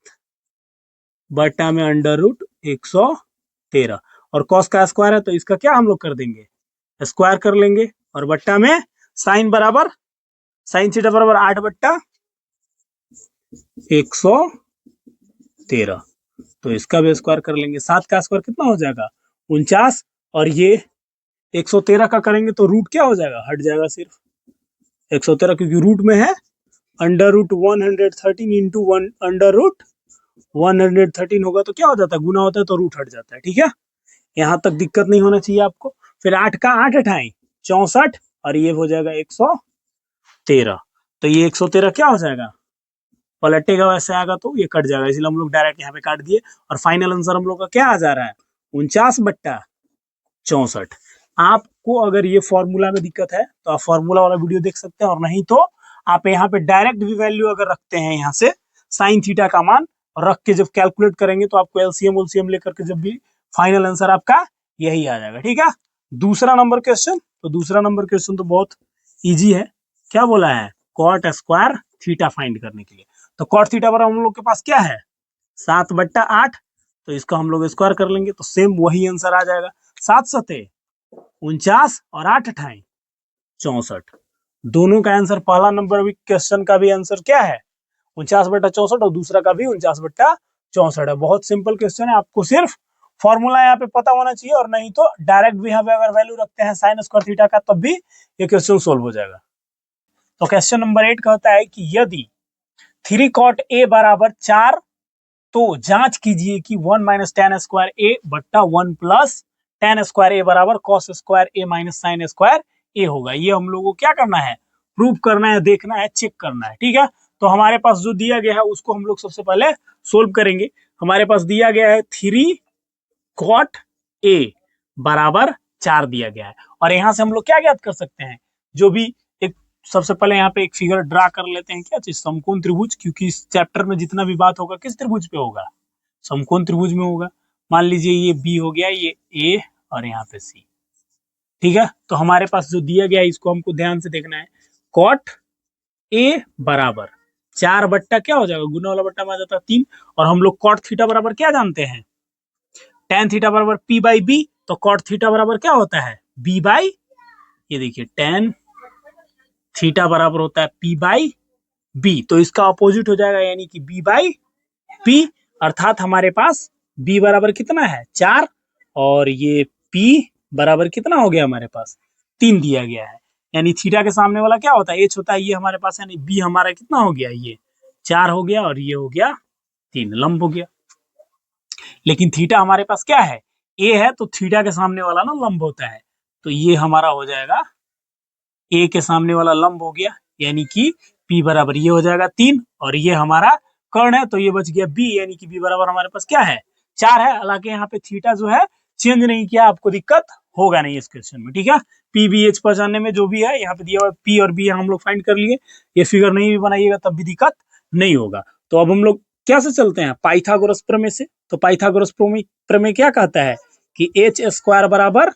बटा में अंडर रूट 113, और कॉस का स्क्वायर है तो इसका क्या हम लोग कर देंगे, स्क्वायर कर लेंगे, और बट्टा में साइन बराबर साइन थीटा बराबर 8 बट्टा 113, तो इसका भी स्क्वायर कर लेंगे। 7 का स्क्वायर कितना हो जाएगा 49, और ये 113 का करेंगे तो रूट क्या हो जाएगा, हट जाएगा सिर्फ 113, क्योंकि रूट में है under root 113 into one under root 113 होगा तो क्या हो जाता है, गुना होता है तो रूट हट जाता है। ठीक है, यहाँ तक दिक्कत नहीं होना चाहिए आपको। फिर 8 का 8 अठाई 64, और ये हो जाएगा 113, तो ये 113 क्या हो जाएगा, पलटेगा वैसे आएगा तो ये कट जाएगा, इसलिए हम लोग डायरेक्ट यहाँ पे काट दिए, और फाइनल आंसर हम लोग का क्या आ जा रहा है 49 बट्टा 64। आपको अगर ये फॉर्मूला में दिक्कत है तो आप फॉर्मूला वाला वीडियो देख सकते हैं, और नहीं तो आप यहाँ पे डायरेक्ट भी वैल्यू अगर रखते हैं यहाँ से साइन थीटा का मान रख के जब कैलकुलेट करेंगे तो आपको एलसीएम उलसीएम लेकर के जब भी फाइनल आंसर आपका यही आ जाएगा। ठीक है, दूसरा नंबर क्वेश्चन, तो दूसरा नंबर क्वेश्चन तो बहुत ईजी है। क्या बोला है, कॉट स्क्वायर थीटा फाइंड करने के लिए। तो कॉट थीटा पर हम लोग के पास क्या है 7 बट्टा 8, तो इसका हम लोग स्क्वायर कर लेंगे तो सेम वही आंसर आ जाएगा। 7 सते 49 और 8 अठाई 64, दोनों का आंसर पहला नंबर भी क्वेश्चन का भी आंसर क्या है 49 बट्टा 64, और दूसरा का भी 49 बट्टा 64 है। बहुत सिंपल क्वेश्चन है, आपको सिर्फ फॉर्मूला यहाँ पे पता होना चाहिए, और नहीं तो डायरेक्ट भी यहाँ पे अगर वैल्यू रखते हैं साइन स्क्वायर थीटा का तब भी ये क्वेश्चन सोल्व हो जाएगा। तो क्वेश्चन नंबर 8 कहता है कि यदि 3 कॉट ए बराबर 4, तो जांच कीजिए कि 1 माइनस टेन स्क्वायर ए बट्टा 1 प्लस टेन स्क्वायर ए बराबर कॉस स्क्वायर ए माइनस साइन स्क्वायर ए होगा। ये हम लोगों को क्या करना है, प्रूव करना है, देखना है, चेक करना है। ठीक है, तो हमारे पास जो दिया गया है उसको हम लोग सबसे पहले सोल्व करेंगे। हमारे पास दिया गया है 3 कॉट ए बराबर 4 दिया गया है, और यहां से हम लोग क्या ज्ञात कर सकते हैं, जो भी एक सबसे पहले यहाँ पे एक फिगर ड्रा कर लेते हैं। क्या चीज? समकोण त्रिभुज, क्योंकि इस चैप्टर में जितना भी बात होगा किस त्रिभुज पे होगा? समकोण त्रिभुज में होगा। मान लीजिए ये बी हो गया, ये ए और यहाँ पे सी। ठीक है, तो हमारे पास जो दिया गया है इसको हमको ध्यान से देखना है। कॉट ए बराबर 4 बट्टा क्या हो जाएगा? गुना वाला बट्टा में आ जाता है 3। और हम लोग कॉट थीटा बराबर क्या जानते हैं? टेन थीटा बराबर पी बाई बी। तो कॉट थीटा बराबर क्या होता है? बी बाई, ये देखिए टेन थीटा बराबर होता है पी बाई बी। तो इसका अपोजिट हो जाएगा, यानी कि बी बाई पी। अर्थात हमारे पास बी बराबर कितना है? 4, और ये पी बराबर कितना हो गया हमारे पास? 3 दिया गया है। यानी थीटा के सामने वाला क्या होता है? एच होता है। ये हमारे पास यानी बी हमारा कितना हो गया? ये 4 हो गया, और ये हो गया 3, लंब हो गया। लेकिन थीटा हमारे पास क्या है? ए है, तो थीटा के सामने वाला ना लंब होता है। तो ये हमारा हो जाएगा ए के सामने वाला लंब हो गया, यानी कि P बराबर ये हो जाएगा 3, और ये हमारा कर्ण है, तो ये बच गया B, यानी कि B बराबर हमारे पास क्या है? 4 है। हालांकि यहाँ पे थीटा जो है चेंज नहीं किया, आपको दिक्कत होगा नहीं इस क्वेश्चन में। ठीक है, P B H पहचानने में जो भी है यहाँ पे दिया हुआ P और B हम लोग फाइंड कर लिए। ये फिगर नहीं भी बनाइएगा तब भी दिक्कत नहीं होगा। तो अब हम लोग कैसे चलते हैं? पाइथागोरस प्रमेय से। तो पाइथागोरस प्रमेय क्या कहता है कि एच स्क्वायर बराबर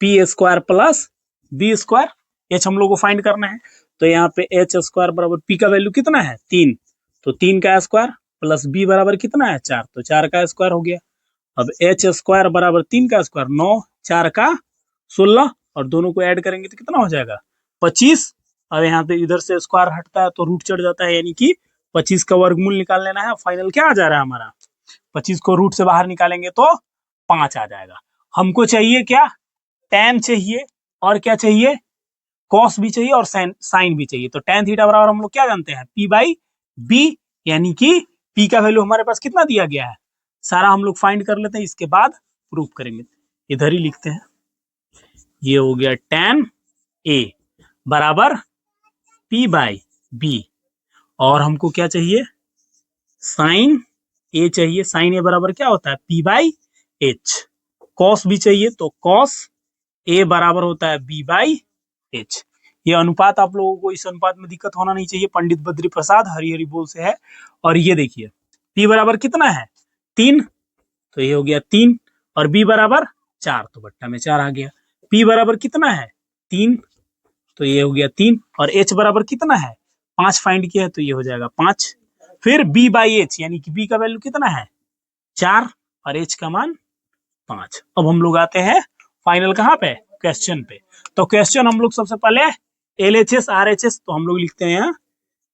P square plus B square. H हम लोग को फाइंड करना है, तो यहाँ पे एच स्क्वायर बराबर पी का वैल्यू कितना है? 3, तो 3 का स्क्वायर प्लस बी बराबर कितना है? 4, तो 4 का स्क्वायर हो गया। अब एच स्क्वायर बराबर 3 का स्क्वायर 9, 4 का 16, और दोनों को ऐड करेंगे तो कितना हो जाएगा? 25। अब यहाँ पे इधर से स्क्वायर हटता है तो रूट चढ़ जाता है, यानी कि 25 का वर्गमूल निकाल लेना है। फाइनल क्या आ जा रहा है हमारा? 25 को रूट से बाहर निकालेंगे तो 5 आ जाएगा। हमको चाहिए क्या? tan चाहिए, और क्या चाहिए? कॉस भी चाहिए, और साइन भी चाहिए। तो tan थीटा बराबर हम लोग क्या जानते हैं? P बाई बी, यानी कि P का वैल्यू हमारे पास कितना दिया गया है? सारा हम लोग फाइंड कर लेते हैं, इसके बाद प्रूफ करेंगे। इधर ही लिखते हैं। ये हो गया tan A बराबर P बाई बी, और हमको क्या चाहिए? साइन A चाहिए। साइन A बराबर क्या होता है? P by H. कॉस भी चाहिए, तो कॉस A बराबर होता है B बाई एच। ये अनुपात आप लोगों को, इस अनुपात में दिक्कत होना नहीं चाहिए। पंडित बद्री प्रसाद हरिहरी बोल से है। और ये देखिए P बराबर कितना है? 3, तो ये हो गया 3, और B बराबर 4, तो बट्टा में 4 आ गया। P बराबर कितना है? 3, तो ये हो गया 3, और H बराबर कितना है? 5 फाइंड किया है, तो ये हो जाएगा 5। फिर B बाई एच, यानी कि B का वैल्यू कितना है? 4, और H का मान 5। अब हम लोग आते हैं फाइनल कहाँ पे? क्वेश्चन पे। तो क्वेश्चन हम लोग सबसे पहले LHS RHS, तो हम लोग लिखते हैं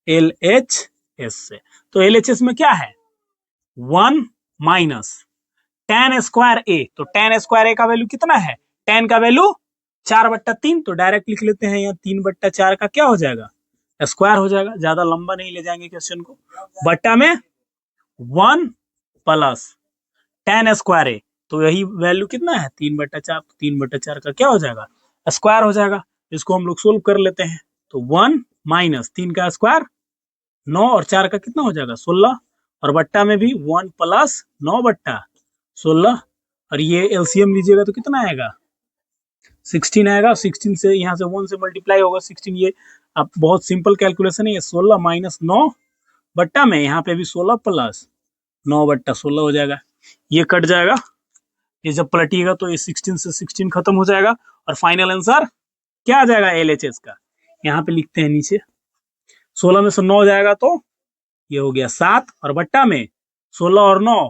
LHS से। तो LHS में क्या है? 1 माइनस tan स्क्वायर A। तो tan स्क्वायर A का वैल्यू कितना है? tan का वैल्यू 4/3, तो डायरेक्ट लिख लेते हैं यहाँ 3/4 का क्या हो जाएगा? स्क्वायर हो जाएगा। ज्यादा लंबा नहीं ले जाएंगे क्वेश्चन को। बट्टा में 1 प्लस tan स्क्वायर A, तो यही वैल्यू कितना है? 3/4, 3/4 का क्या हो जाएगा? स्क्वायर हो जाएगा। इसको हम लोग सोल्व कर लेते हैं। तो 1 माइनस 3 का स्क्वायर 9, और 4 का कितना हो जाएगा? 16, और बट्टा में भी 1 प्लस 9/16, और ये एलसीएम लीजिएगा तो कितना आएगा? 16 आएगा। 16 से यहाँ से 1 से मल्टीप्लाई होगा 16। ये अब बहुत सिंपल कैलकुलेशन है। ये 16 माइनस 9 बट्टा में यहाँ पे भी 16 प्लस 9/16 हो जाएगा। ये कट जाएगा। ये जब पलटिएगा तो ये 16 से 16 खत्म हो जाएगा, और फाइनल आंसर क्या आ जाएगा LHS का? यहाँ पे लिखते हैं नीचे। 16 में से 9 जाएगा तो ये हो गया 7, और बट्टा में 16 और 9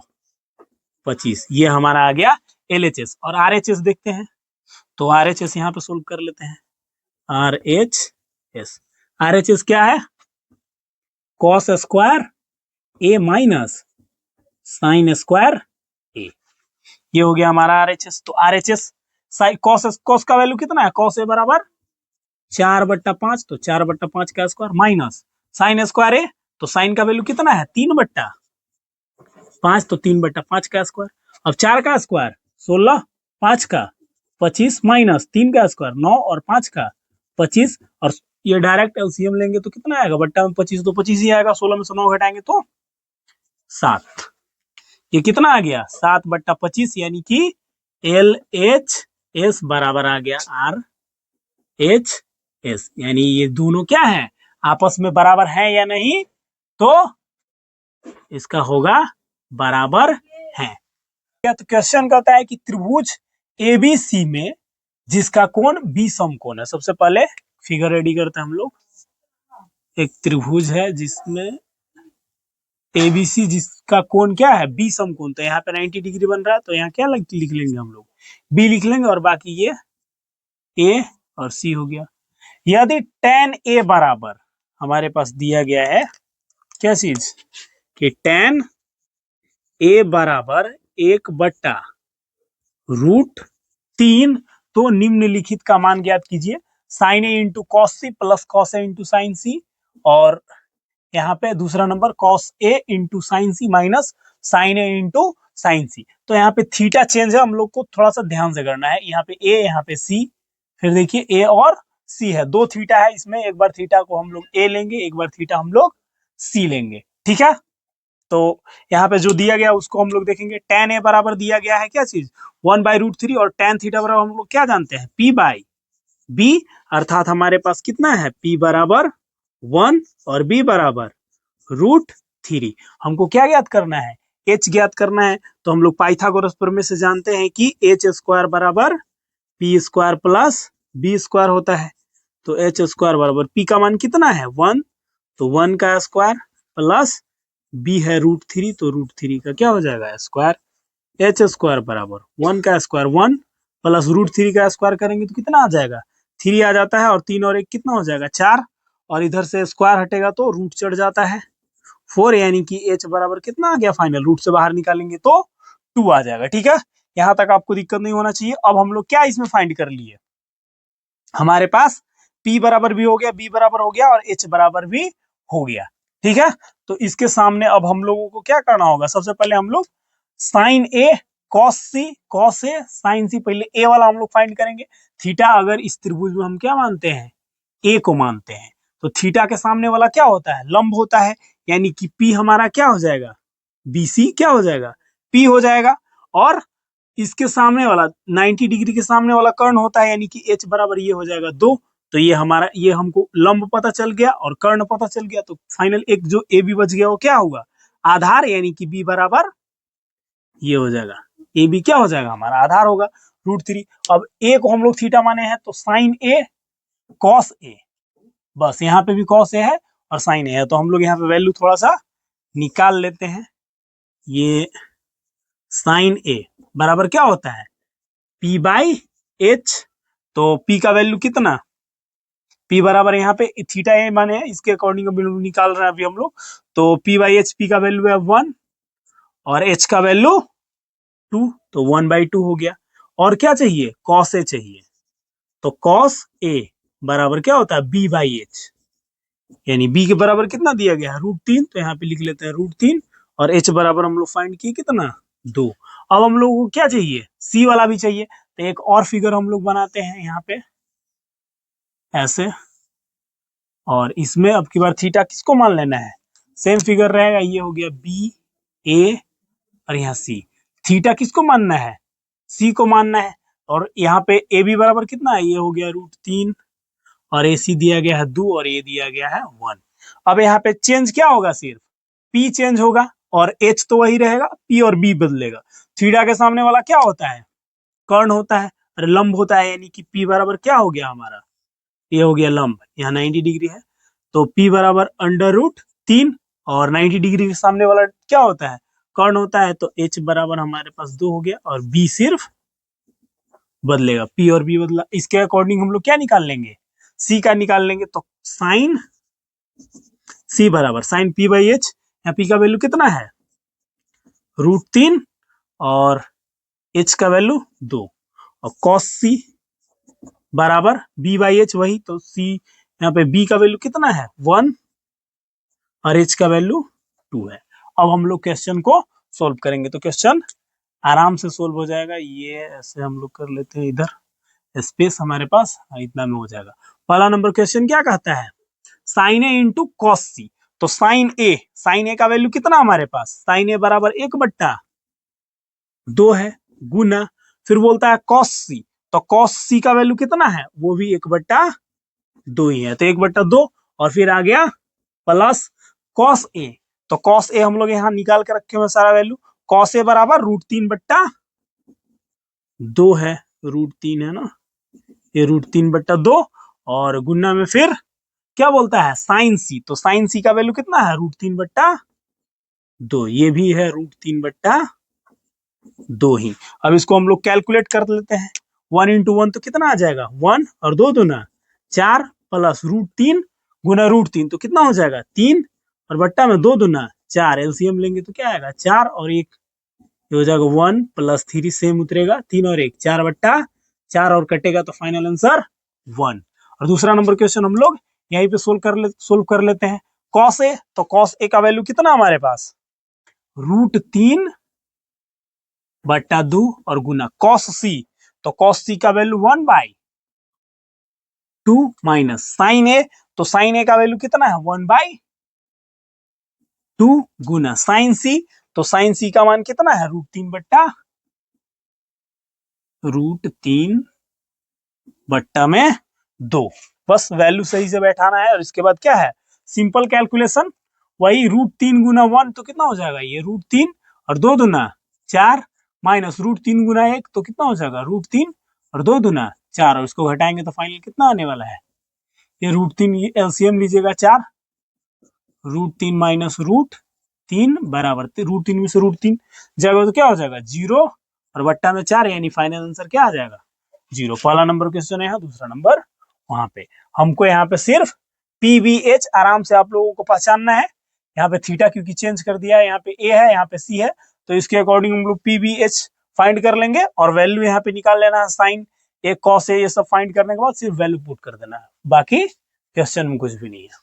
25। ये हमारा आ गया LHS। और RHS देखते हैं, तो RHS यहाँ पे सोल्व कर लेते हैं। RHS क्या है? Cos square A minus sine square A। ये हो गया हमारा RHS। तो RHS कॉस का वैल्यू कितना है? कॉस A बराबर 4/5, तो 4/5 का square minus sine square A, तो साइन का वैल्यू कितना है? 3/5, तो 3/5 का स्क्वायर। अब 4 का स्क्वायर 16, 5 का 25, माइनस 3 का स्क्वायर 9, और 5 का 25, और ये डायरेक्ट एलसीएम लेंगे तो कितना आएगा? बट्टा में 25, तो 25 ही आएगा। 16 में से 9 घटाएंगे तो 7। ये कितना आ गया? 7/25, यानी कि LHS बराबर आ गया RH एस, यानी ये दोनों क्या है, आपस में बराबर है या नहीं, तो इसका होगा बराबर है। तो क्वेश्चन कहता है कि त्रिभुज एबीसी में जिसका कोण बी समकोण है। सबसे पहले फिगर रेडी करते हैं हम लोग। एक त्रिभुज है जिसमें एबीसी जिसका कोण क्या है, बी समकोण, तो यहाँ पे 90 डिग्री बन रहा है, तो यहाँ क्या लिख लेंगे हम लोग, बी लिख लेंगे, और बाकी ये ए और सी हो गया। यदि tan ए बराबर हमारे पास दिया गया है क्या चीज, कि tan ए बराबर 1/√3, तो निम्नलिखित का मान ज्ञात कीजिए। Sine A into cos C plus cos A into sine C, और यहाँ पे दूसरा number cos A into sine C minus sine A into sine C. तो यहाँ पे थीटा चेंज है, हम लोग को थोड़ा सा ध्यान से करना है। यहाँ पे ए, यहाँ पे सी, फिर देखिए ए और सी है, दो थीटा है इसमें, एक बार थीटा को हम लोग ए लेंगे, एक बार थीटा हम लोग सी लेंगे, ठीक है। तो यहाँ पे जो दिया गया उसको हम लोग देखेंगे। tan ए बराबर दिया गया है क्या चीज, 1/√3, और tan थीटा बराबर हम लोग क्या जानते हैं, p/b, अर्थात हमारे पास कितना है, p बराबर 1 और b बराबर √3। हमको क्या ज्ञात करना है, h ज्ञात करना है। तो हम लोग पाइथागोरस प्रमेय से जानते हैं कि h² बराबर p² प्लस b² होता है। तो h² बराबर p का मान कितना है, 1, तो 1 का स्क्वायर प्लस b है √3, तो √3 का क्या हो जाएगा स्क्वायर। h² बराबर 1 का स्क्वायर 1 प्लस √3 का स्क्वायर करेंगे तो कितना आ जाएगा, 3 आ जाता है, और 3 और 1 कितना हो जाएगा 4, और इधर से स्क्वायर हटेगा तो रूट चढ़ जाता है 4, यानी कि h बराबर कितना आ गया फाइनल, रूट से बाहर निकालेंगे तो 2 आ जाएगा, ठीक है। यहाँ तक आपको दिक्कत नहीं होना चाहिए। अब हम लोग क्या इसमें फाइंड कर लिए, हमारे पास p बराबर भी हो गया, b बराबर हो गया, और h बराबर भी हो गया, ठीक है। तो इसके सामने अब हम लोगों को क्या करना होगा, सबसे पहले हम लोग sign A cos A sign सी, पहले ए वाला हम लोग फाइंड करेंगे। थीटा अगर इस त्रिभुज में हम क्या मानते हैं, ए को मानते हैं, तो थीटा के सामने वाला क्या होता है, लंब होता है, यानी कि p हमारा क्या हो जाएगा, BC क्या हो जाएगा, p हो जाएगा। और इसके सामने वाला 90 डिग्री के सामने वाला कर्ण होता है, यानी कि h बराबर ये हो जाएगा 2। तो ये हमारा, ये हमको लंब पता चल गया और कर्ण पता चल गया, तो फाइनल एक जो ए बी बच गया वो क्या होगा, आधार, यानी कि b बराबर ये हो जाएगा, ए बी क्या हो जाएगा हमारा आधार होगा √3। अब ए को हम लोग थीटा माने हैं, तो साइन ए कॉस ए, बस यहाँ पे भी कॉस ए है और साइन ए है, तो हम लोग यहाँ पे वैल्यू थोड़ा सा निकाल लेते हैं। ये साइन ए बराबर क्या होता है, p/h, तो p का वैल्यू कितना, p बराबर यहाँ पे थीटा ए माने इसके अकॉर्डिंग निकाल रहे हैं अभी हम लोग, तो p/h, p का वैल्यू है 1 और h का वैल्यू 2, तो 1/2 हो गया। और क्या चाहिए, cos a चाहिए, तो cos a बराबर क्या होता है, b/h, यानी b के बराबर कितना दिया गया है, √3, तो यहाँ पे लिख लेते हैं √3, और h बराबर हम लोग फाइंड किए कितना, 2। अब हम लोग को क्या चाहिए, c वाला भी चाहिए, तो एक और फिगर हम लोग बनाते हैं यहाँ पे ऐसे, और इसमें अब की बार थीटा किसको मान लेना है, सेम फिगर रहेगा, ये हो गया b a और यहाँ c, थीटा किसको मानना है, c को मानना है, और यहाँ पे ए बी बराबर कितना है, ये हो गया √3, और ए सी दिया गया है 2 और ये दिया गया है 1। अब यहाँ पे चेंज क्या होगा, सिर्फ p चेंज होगा और h तो वही रहेगा, p और b बदलेगा। थीटा के सामने वाला क्या होता है, कर्ण होता है, और लंब होता है, यानी कि p बराबर क्या हो गया हमारा, ये हो गया लंब, यहाँ 90 डिग्री है, तो p बराबर √3, और 90 डिग्री के सामने वाला क्या होता है, कर्ण होता है, तो h बराबर हमारे पास 2 हो गया, और b सिर्फ बदलेगा, p और b बदला। इसके अकॉर्डिंग हम लोग क्या निकाल लेंगे, c का निकाल लेंगे, तो साइन c बराबर साइन p/h, यहाँ p का वैल्यू कितना है, √3, और h का वैल्यू 2, और cos c बराबर b/h वही, तो c यहाँ पे b का वैल्यू कितना है 1 और h का वैल्यू 2 है। अब हम लोग क्वेश्चन को सोल्व करेंगे, तो क्वेश्चन आराम से सोल्व हो जाएगा। ये ऐसे हम लोग कर लेते हैं, इधर स्पेस हमारे पास इतना में हो जाएगा। पहला नंबर क्वेश्चन क्या कहता है, साइन ए इंटू कॉस सी, तो साइन ए का वैल्यू कितना हमारे पास, साइन ए बराबर 1/2 है, गुना, फिर बोलता है कॉस सी, तो कॉस सी का वैल्यू कितना है, वो भी 1/2 दो ही है, तो 1/2 और फिर आ गया प्लस कॉस ए। तो कॉस ए हम लोग यहाँ निकाल के रखे हुए सारा वैल्यू। कॉस ए बराबर √3/2 है, √3 है ना, ये √3/2 और गुना में फिर क्या बोलता है साइन सी, तो साइन सी का वैल्यू कितना है √3/2, ये भी है √3/2 ही। अब इसको हम लोग कैलकुलेट कर लेते हैं। 1 × 1 तो कितना आ जाएगा 1 और 2 दूना 4 प्लस √3 गुना √3 तो कितना हो जाएगा 3 और बट्टा में 2 दूना 4, एलसीएम लेंगे तो क्या आएगा 4 और 1, ये हो जाएगा 1 + 3 सेम उतरेगा, 3 और 1 4/4 और कटेगा तो फाइनल आंसर 1। और दूसरा नंबर क्वेश्चन हम लोग यहीं पे सोल्व कर लेते हैं। कॉस ए, तो कॉस ए का वैल्यू कितना हमारे पास √3/2 और गुना कॉस सी, तो कॉस सी का वैल्यू 1/2 माइनस साइन ए, तो साइन ए का वैल्यू कितना है 1/2 गुना साइन सी, तो साइन सी का मान कितना है √3/2। बस वैल्यू सही से बैठाना है और इसके बाद क्या है सिंपल कैलकुलेशन, वही √3 गुना 1 तो कितना हो जाएगा ये √3 और 2 दूना 4 माइनस √3 गुना 1 तो कितना हो जाएगा √3 और 2 दूना 4, और इसको घटाएंगे तो फाइनल कितना आने वाला है ये √3, एलसीएम लीजिएगा 4, √3 माइनस √3 बराबर √3 में से √3 जाएगा तो क्या हो जाएगा 0 और बट्टा में 4, यानी फाइनल आंसर क्या आ जाएगा 0। पहला नंबर क्वेश्चन है, दूसरा नंबर वहां पे हमको यहाँ पे सिर्फ पीबीएच आराम से आप लोगों को पहचानना है। यहाँ पे थीटा क्योंकि चेंज कर दिया है, यहाँ पे ए है यहाँ पे सी है, तो इसके अकॉर्डिंग हम लोग पीबीएच फाइंड कर लेंगे और वैल्यू यहाँ पे निकाल लेना है, साइन ए कॉस ए ये सब फाइंड करने के बाद सिर्फ वैल्यू पुट कर देना है, बाकी क्वेश्चन में कुछ भी नहीं है।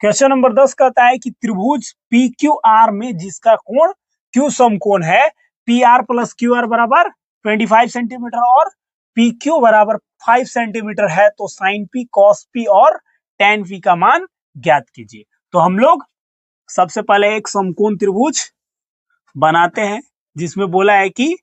क्वेश्चन नंबर 10 कहता है कि त्रिभुज पी क्यू आर में जिसका कोण क्यू समकोण है, P R plus Q R बराबर 25 सेंटीमीटर और पी क्यू बराबर 5 सेंटीमीटर है, तो साइन पी कॉस पी और टेन पी का मान ज्ञात कीजिए। तो हम लोग सबसे पहले एक समकोण त्रिभुज बनाते हैं जिसमें बोला है कि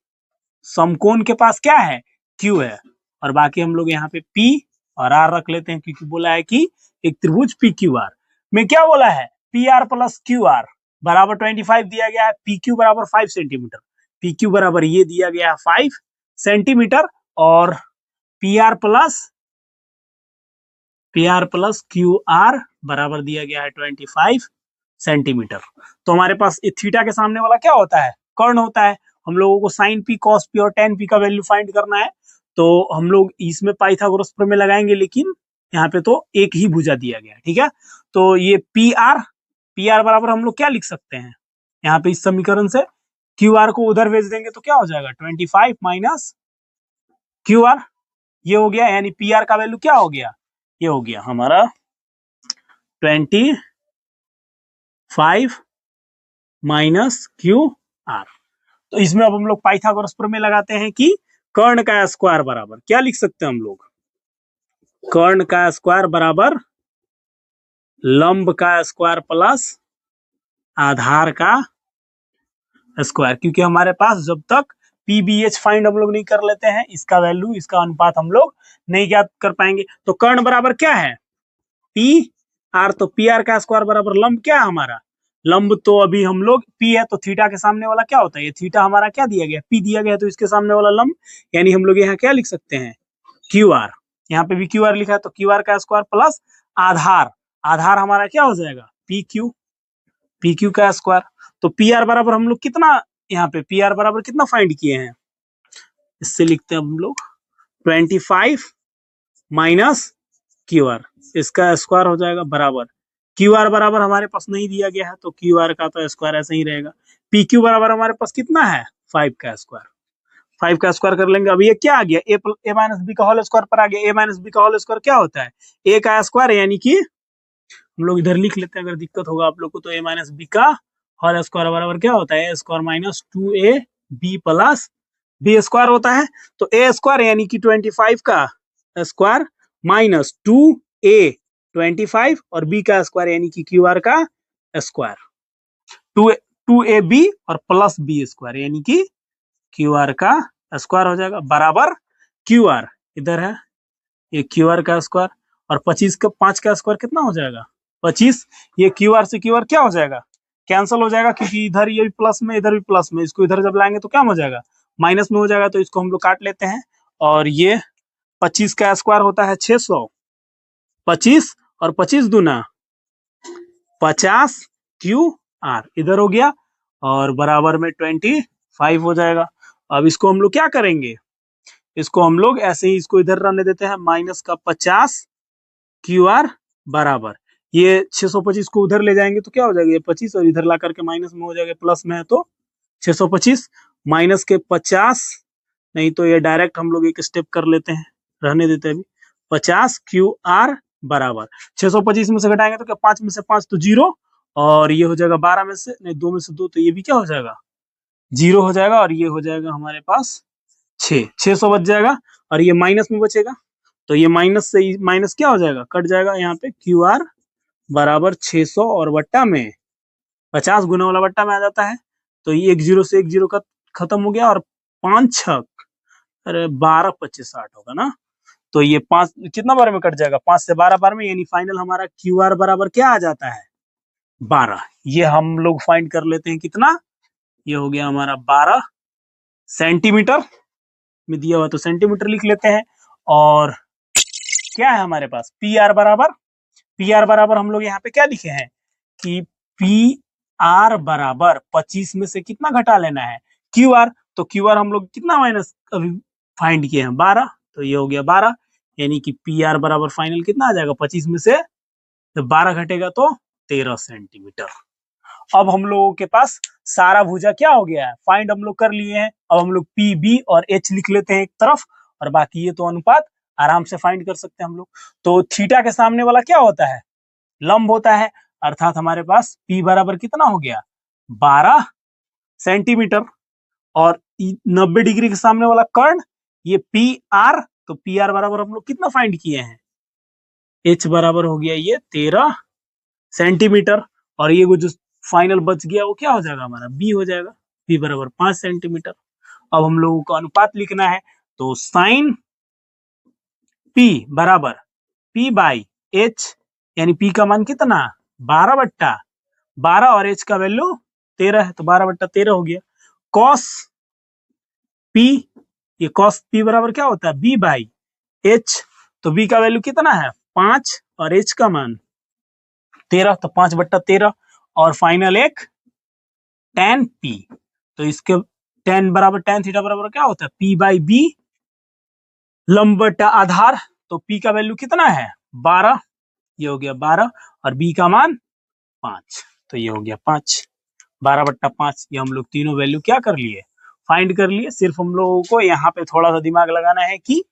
समकोण के पास क्या है क्यू है, और बाकी हम लोग यहाँ पे पी और आर रख लेते हैं क्योंकि बोला है कि एक त्रिभुज पी क्यू आर में क्या बोला है P R plus Q R बराबर 25 दिया गया है, पी क्यू बराबर 5 सेंटीमीटर, पी क्यू बराबर ये दिया गया है 5 सेंटीमीटर और P R plus Q R बराबर दिया गया है 25 सेंटीमीटर। तो हमारे पास थीटा के सामने वाला क्या होता है कर्ण होता है, हम लोगों को साइन पी कॉस पी और टेन पी का वैल्यू फाइंड करना है, तो हम लोग इसमें पाइथागोरस प्रमेय लगाएंगे, लेकिन यहाँ पे तो एक ही भुजा दिया गया है, ठीक है। तो ये पी आर बराबर हम लोग क्या लिख सकते हैं यहाँ पे इस समीकरण से, क्यू आर को उधर भेज देंगे तो क्या हो जाएगा 25 माइनस क्यू आर, ये हो गया, यानी पी आर का वैल्यू क्या हो गया, ये हो गया हमारा 25 माइनस क्यू आर। तो इसमें अब हम लोग पाइथागोरस प्रमेय लगाते हैं कि कर्ण का स्क्वायर बराबर क्या लिख सकते हैं हम लोग, कर्ण का स्क्वायर बराबर लंब का स्क्वायर प्लस आधार का स्क्वायर, क्योंकि हमारे पास जब तक पीबीएच फाइंड हम लोग नहीं कर लेते हैं इसका वैल्यू इसका अनुपात हम लोग नहीं ज्ञात कर पाएंगे। तो कर्ण बराबर क्या है पी आर, तो पी आर का स्क्वायर बराबर लंब क्या है हमारा, लंब तो अभी हम लोग पी है तो थीटा के सामने वाला क्या होता है, ये थीटा हमारा क्या दिया गया पी दिया गया, तो इसके सामने वाला लंब, यानी हम लोग यहाँ क्या लिख सकते हैं क्यू आर, यहाँ पे भी क्यू आर लिखा है तो क्यू आर का स्क्वायर प्लस आधार हमारा क्या हो जाएगा पी क्यू का स्क्वायर। तो पी आर बराबर हम लोग कितना यहाँ पे पी आर बराबर कितना फाइंड किए हैं, इससे लिखते हैं हम लोग 25 माइनस क्यू आर, इसका स्क्वायर हो जाएगा बराबर, क्यू आर बराबर हमारे पास नहीं दिया गया है तो क्यू आर का तो स्क्वायर ऐसे ही रहेगा, पी क्यू बराबर हमारे पास कितना है 5 का स्क्वायर, 5 का स्क्वायर कर लेंगे। अब ये क्या आ गया ए माइनस बी का होल स्क्वायर पर आ गया, ए माइनस बी का होल स्क्वायर क्या होता है ए का स्क्वायर, यानी कि हम लोग इधर लिख लेते हैं अगर दिक्कत होगा आप लोग को, तो ए माइनस बी का होल स्क्वायर बराबर क्या होता है A square minus 2a B plus B square होता है। तो ए स्क्वायर यानी कि 25 का स्क्वायर माइनस 2a 25 और b का स्क्वायर यानी कि क्यू आर का स्क्वायर 2ab और प्लस बी स्क्वायर यानी कि क्यू आर का स्क्वायर हो जाएगा बराबर क्यू आर इधर है ये क्यू आर का स्क्वायर, और 25 का 5 का स्क्वायर कितना हो जाएगा 25। ये क्यू आर से क्यू आर क्या हो जाएगा, कैंसिल हो जाएगा, क्योंकि इधर ये भी प्लस में इधर भी प्लस में, इसको इधर जब लाएंगे तो क्या हो जाएगा माइनस में हो जाएगा, तो इसको हम लोग काट लेते हैं। और ये 25 का स्क्वायर होता है 600, 25 और 25 दूना 50 क्यू आर इधर हो गया, और बराबर में 25 हो जाएगा। अब इसको हम लोग क्या करेंगे, इसको हम लोग ऐसे ही इसको इधर रहने देते हैं, माइनस का 50 क्यू आर बराबर ये 625 को उधर ले जाएंगे तो क्या हो जाएगा, ये 25 और इधर ला करके माइनस में हो जाएगा, प्लस में है तो 625 माइनस के 50, नहीं तो ये डायरेक्ट हम लोग एक स्टेप कर लेते हैं, रहने देते हैं अभी, 50 क्यू आर बराबर 625 में से घटाएंगे तो क्या 5 में से 5 तो 0, और ये हो जाएगा 12 में से नहीं 2 में से 2, तो ये भी क्या हो जाएगा 0 हो जाएगा, और ये हो जाएगा हमारे पास 600 बच जाएगा, और ये माइनस में बचेगा, तो ये माइनस से माइनस क्या हो जाएगा कट जाएगा, यहाँ पे क्यू आर बराबर 600 और बट्टा में 50 गुना वाला बट्टा में आ जाता है, तो ये 1 0 से 1 0 का खत्म हो गया, और 5 6 अरे 12 25 60 होगा ना, तो ये 5 कितना बार में कट जाएगा 5 से 12 बार में, यानी फाइनल हमारा क्यू आर बराबर क्या आ जाता है 12। ये हम लोग फाइंड कर लेते हैं कितना, ये हो गया हमारा 12 सेंटीमीटर में दिया हुआ, तो सेंटीमीटर लिख लेते हैं। और क्या है हमारे पास पी आर बराबर हम लोग यहाँ पे क्या लिखे हैं कि पी आर बराबर 25 में से कितना घटा लेना है क्यू आर, तो क्यू आर हम लोग कितना माइनस अभी फाइंड किए हैं 12, तो ये हो गया 12, यानी कि पी आर बराबर फाइनल कितना आ जाएगा 25 में से जब 12 घटेगा तो 13 सेंटीमीटर। अब हम लोगों के पास सारा भुजा क्या हो गया है फाइंड हम लोग कर लिए हैं। अब हम लोग पी बी और एच लिख लेते हैं एक तरफ, और बाकी ये तो अनुपात आराम से फाइंड कर सकते हैं हम लोग। तो थीटा के सामने वाला क्या होता है लंब होता है, अर्थात हमारे पास P बराबर कितना हो गया 12 सेंटीमीटर, और 90 डिग्री के सामने वाला कर्ण ये पी आर, तो पी आर बराबर हम लोग कितना फाइंड किए हैं H बराबर हो गया ये 13 सेंटीमीटर, और ये जो फाइनल बच गया वो क्या हो जाएगा हमारा B हो जाएगा, B बराबर 5 सेंटीमीटर। अब हम लोगों को अनुपात लिखना है, तो साइन P बराबर P बाई H, यानी P का मान कितना 12/12 और H का वैल्यू 13 है, तो 12/13 हो गया। कॉस P, ये कॉस P बराबर क्या होता है B बाई H, तो B का वैल्यू कितना है 5 और H का मान 13, तो 5/13, और फाइनल एक tan P, तो इसके tan बराबर tan थीटा बराबर क्या होता है P बाई B लंब बटा आधार, तो P का वैल्यू कितना है 12, ये हो गया 12, और B का मान 5, तो ये हो गया 5, 12/5। ये हम लोग तीनों वैल्यू क्या कर लिए फाइंड कर लिए। सिर्फ हम लोगों को यहाँ पे थोड़ा सा दिमाग लगाना है कि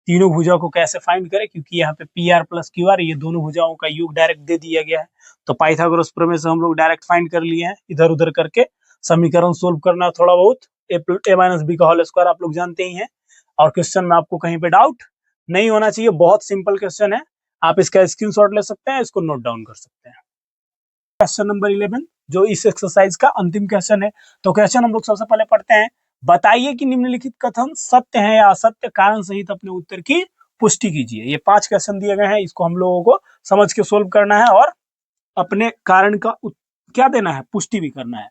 तीनों भुजाओं को कैसे फाइंड करें, क्योंकि यहाँ पे P R plus Q R ये दोनों भुजाओं का योग डायरेक्ट दे दिया गया है, तो पाइथागोरस प्रमेय से हम लोग डायरेक्ट फाइंड कर लिए हैं। इधर उधर करके समीकरण सोल्व करना थोड़ा बहुत, ए माइनस बी का होल स्क्वायर आप लोग जानते ही हैं, और क्वेश्चन में आपको कहीं पे डाउट नहीं होना चाहिए, बहुत सिंपल क्वेश्चन है, आप इसका स्क्रीनशॉट ले सकते हैं, इसको नोट डाउन कर सकते हैं। क्वेश्चन नंबर 11 जो इस एक्सरसाइज का अंतिम क्वेश्चन है, तो क्वेश्चन हम लोग सबसे पहले पढ़ते हैं। बताइए कि निम्नलिखित कथन सत्य है या असत्य, कारण सहित अपने उत्तर की पुष्टि कीजिए। ये 5 क्वेश्चन दिए गए हैं, इसको हम लोगों को समझ के सोल्व करना है और अपने कारण का क्या देना है पुष्टि भी करना है।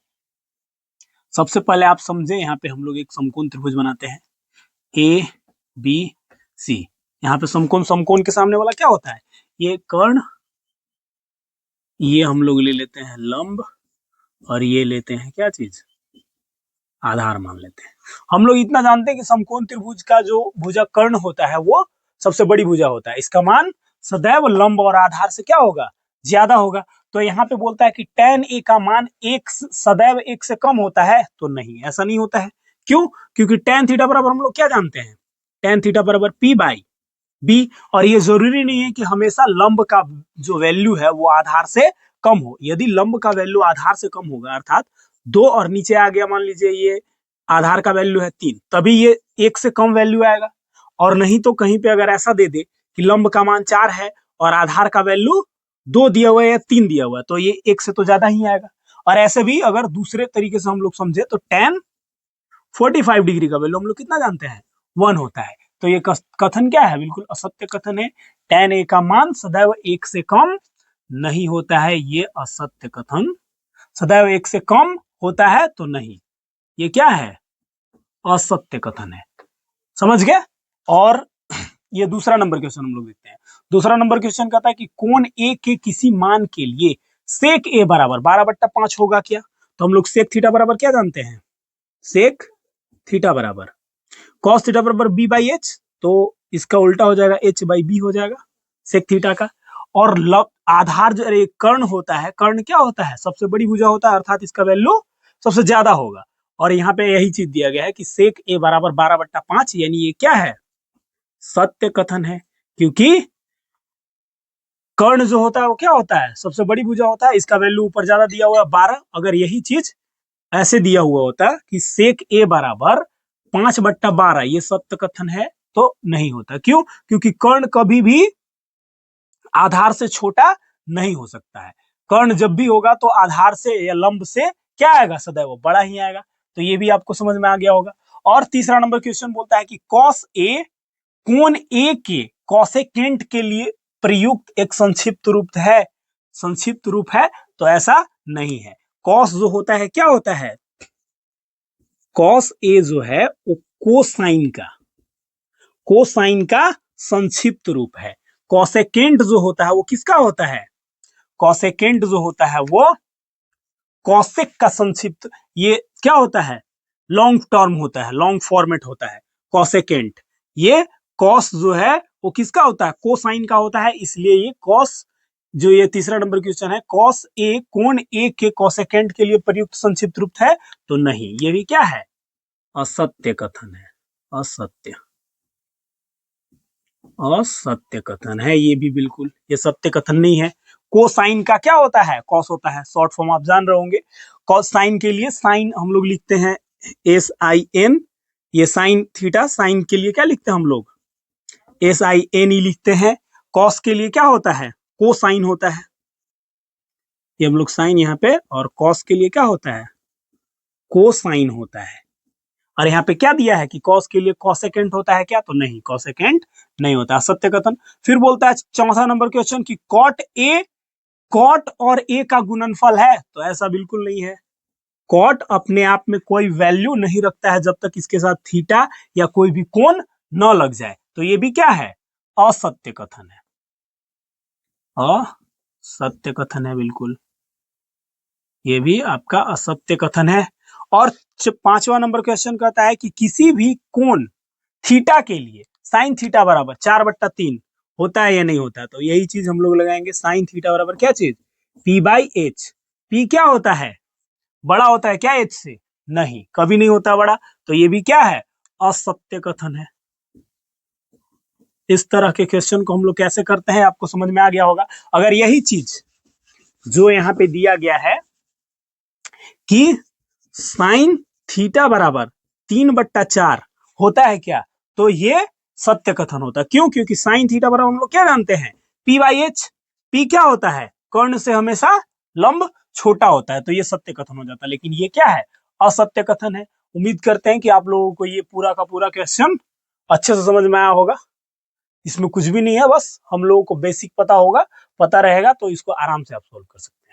सबसे पहले आप समझे, यहाँ पे हम लोग एक समकोण त्रिभुज बनाते हैं ए बी सी। यहाँ पे समकोण के सामने वाला क्या होता है ये कर्ण, ये हम लोग ले लेते हैं लंब, और ये लेते हैं क्या चीज आधार मान लेते हैं। हम लोग इतना जानते हैं कि समकोण त्रिभुज का जो भुजा कर्ण होता है वो सबसे बड़ी भुजा होता है, इसका मान सदैव लंब और आधार से क्या होगा ज्यादा होगा। तो यहाँ पे बोलता है कि tan a का मान एक सदैव 1 से कम होता है, तो नहीं ऐसा नहीं होता है। क्यों? क्योंकि tan थीटा बराबर हम लोग क्या जानते हैं tan थीटा बराबर P बाई B, और ये जरूरी नहीं है कि हमेशा लंब का जो वैल्यू है वो आधार से कम हो। यदि लंब का वैल्यू आधार से कम होगा, अर्थात 2 और नीचे आ गया, मान लीजिए ये आधार का वैल्यू है 3, तभी ये 1 से कम वैल्यू आएगा। और नहीं तो कहीं पे अगर ऐसा दे दे कि लंब का मान 4 है और आधार का वैल्यू 2 दिया हुआ है या 3 दिया हुआ है, तो ये 1 से तो ज्यादा ही आएगा। और ऐसे भी अगर दूसरे तरीके से हम लोग समझे तो tan 45 डिग्री का वैल्यू हम लोग कितना जानते हैं 1 होता है। तो ये कथन क्या है, बिल्कुल असत्य कथन है। tan a का मान सदैव 1 से कम नहीं होता है, ये असत्य कथन। सदैव 1 से कम होता है तो नहीं, ये क्या है, असत्य कथन है। समझ गए। और ये दूसरा नंबर क्वेश्चन हम लोग देखते हैं। दूसरा नंबर क्वेश्चन कहता है कि कोण ए के किसी मान के लिए सेक ए बराबर 12/5 होगा क्या। तो हम लोग सेक थीटा बराबर क्या जानते हैं, सेक थीटा बराबर कॉस थीटा बराबर बी बाई एच, तो इसका उल्टा हो जाएगा एच बाई बी हो जाएगा सेक थीटा का। और आधार जो कर्ण होता है, कर्ण क्या होता है, सबसे बड़ी भुजा होता है, अर्थात इसका वैल्यू सबसे ज्यादा होगा। और यहाँ पे यही चीज दिया गया है कि सेक ए बराबर 12/5, यानी ये क्या है, सत्य कथन है। क्योंकि कर्ण जो होता है वो क्या होता है, सबसे बड़ी भुजा होता है, इसका वैल्यू ऊपर ज्यादा दिया हुआ है 12। अगर यही चीज ऐसे दिया हुआ होता कि सेक ए बराबर 5/12, ये सत्य कथन है तो नहीं होता। क्यों, क्योंकि कर्ण कभी भी आधार से छोटा नहीं हो सकता है। कर्ण जब भी होगा तो आधार से या लंब से क्या आएगा, सदैव बड़ा ही आएगा। तो ये भी आपको समझ में आ गया होगा। और तीसरा नंबर क्वेश्चन बोलता है कि कॉस ए कोण ए के कॉसेकेंट के लिए प्रयुक्त एक संक्षिप्त रूप है। संक्षिप्त रूप है तो ऐसा नहीं है। कॉस जो होता है क्या होता है, कॉस ए जो है वो कोसाइन का संक्षिप्त रूप है। कॉसेकेंट जो होता है वो किसका होता है, कॉसेकेंट जो होता है वो कॉसेक का संक्षिप्त, ये क्या होता है, लॉन्ग टर्म होता है, लॉन्ग फॉर्मेट होता है कॉसेकेंट। ये कॉस जो है वो किसका होता है, कोसाइन का होता है। इसलिए ये कॉस, जो ये तीसरा नंबर क्वेश्चन है, कॉस ए कोण ए के कॉसेकेंट के लिए प्रयुक्त संक्षिप्त रूप है तो नहीं, ये भी क्या है, असत्य कथन है। असत्य कथन है ये भी, बिल्कुल ये सत्य कथन नहीं है। कोसाइन का क्या होता है, कॉस होता है, शॉर्ट फॉर्म आप जान रहे होंगे। कॉस साइन के लिए साइन हम लोग लिखते हैं SIN, ये साइन थीटा, साइन के लिए क्या लिखते हैं हम लोग, SINE लिखते हैं। कॉस के लिए क्या होता है, कोसाइन होता है, ये हम लोग साइन यहाँ पे, और कॉस के लिए क्या होता है, कोसाइन होता है। और यहाँ पे क्या दिया है कि कॉस के लिए कॉसेकेंट होता है क्या, तो नहीं, कॉसेकेंट नहीं होता, सत्य कथन। फिर बोलता है चौथा नंबर क्वेश्चन कि कॉट और ए का गुणनफल है, तो ऐसा बिल्कुल नहीं है। कॉट अपने आप में कोई वैल्यू नहीं रखता है जब तक इसके साथ थीटा या कोई भी कोण न लग जाए, तो ये भी क्या है, असत्य कथन है। असत्य कथन है, बिल्कुल ये भी आपका असत्य कथन है। और पांचवा नंबर क्वेश्चन कहता है कि किसी भी कोण थीटा के लिए साइन थीटा बराबर 4/3 होता है या नहीं होता है, तो यही चीज हम लोग लगाएंगे, साइन थीटा बराबर क्या चीज, P/H। P क्या होता है, बड़ा होता है क्या H से, नहीं, कभी नहीं होता बड़ा, तो ये भी क्या है, असत्य कथन है। इस तरह के क्वेश्चन को हम लोग कैसे करते हैं आपको समझ में आ गया होगा। अगर यही चीज जो यहाँ पे दिया गया है कि साइन थीटा बराबर 3/4 होता है क्या, तो ये सत्य कथन होता है। क्यों, क्योंकि साइन थीटा बराबर हम लोग क्या जानते हैं, P/H। P क्या होता है, कर्ण से हमेशा लंब छोटा होता है, तो ये सत्य कथन हो जाता है। लेकिन ये क्या है, असत्य कथन है। उम्मीद करते हैं कि आप लोगों को ये पूरा का पूरा क्वेश्चन अच्छे से समझ में आया होगा। इसमें कुछ भी नहीं है, बस हम लोगों को बेसिक पता होगा, पता रहेगा तो इसको आराम से आप सोल्व कर सकते हैं।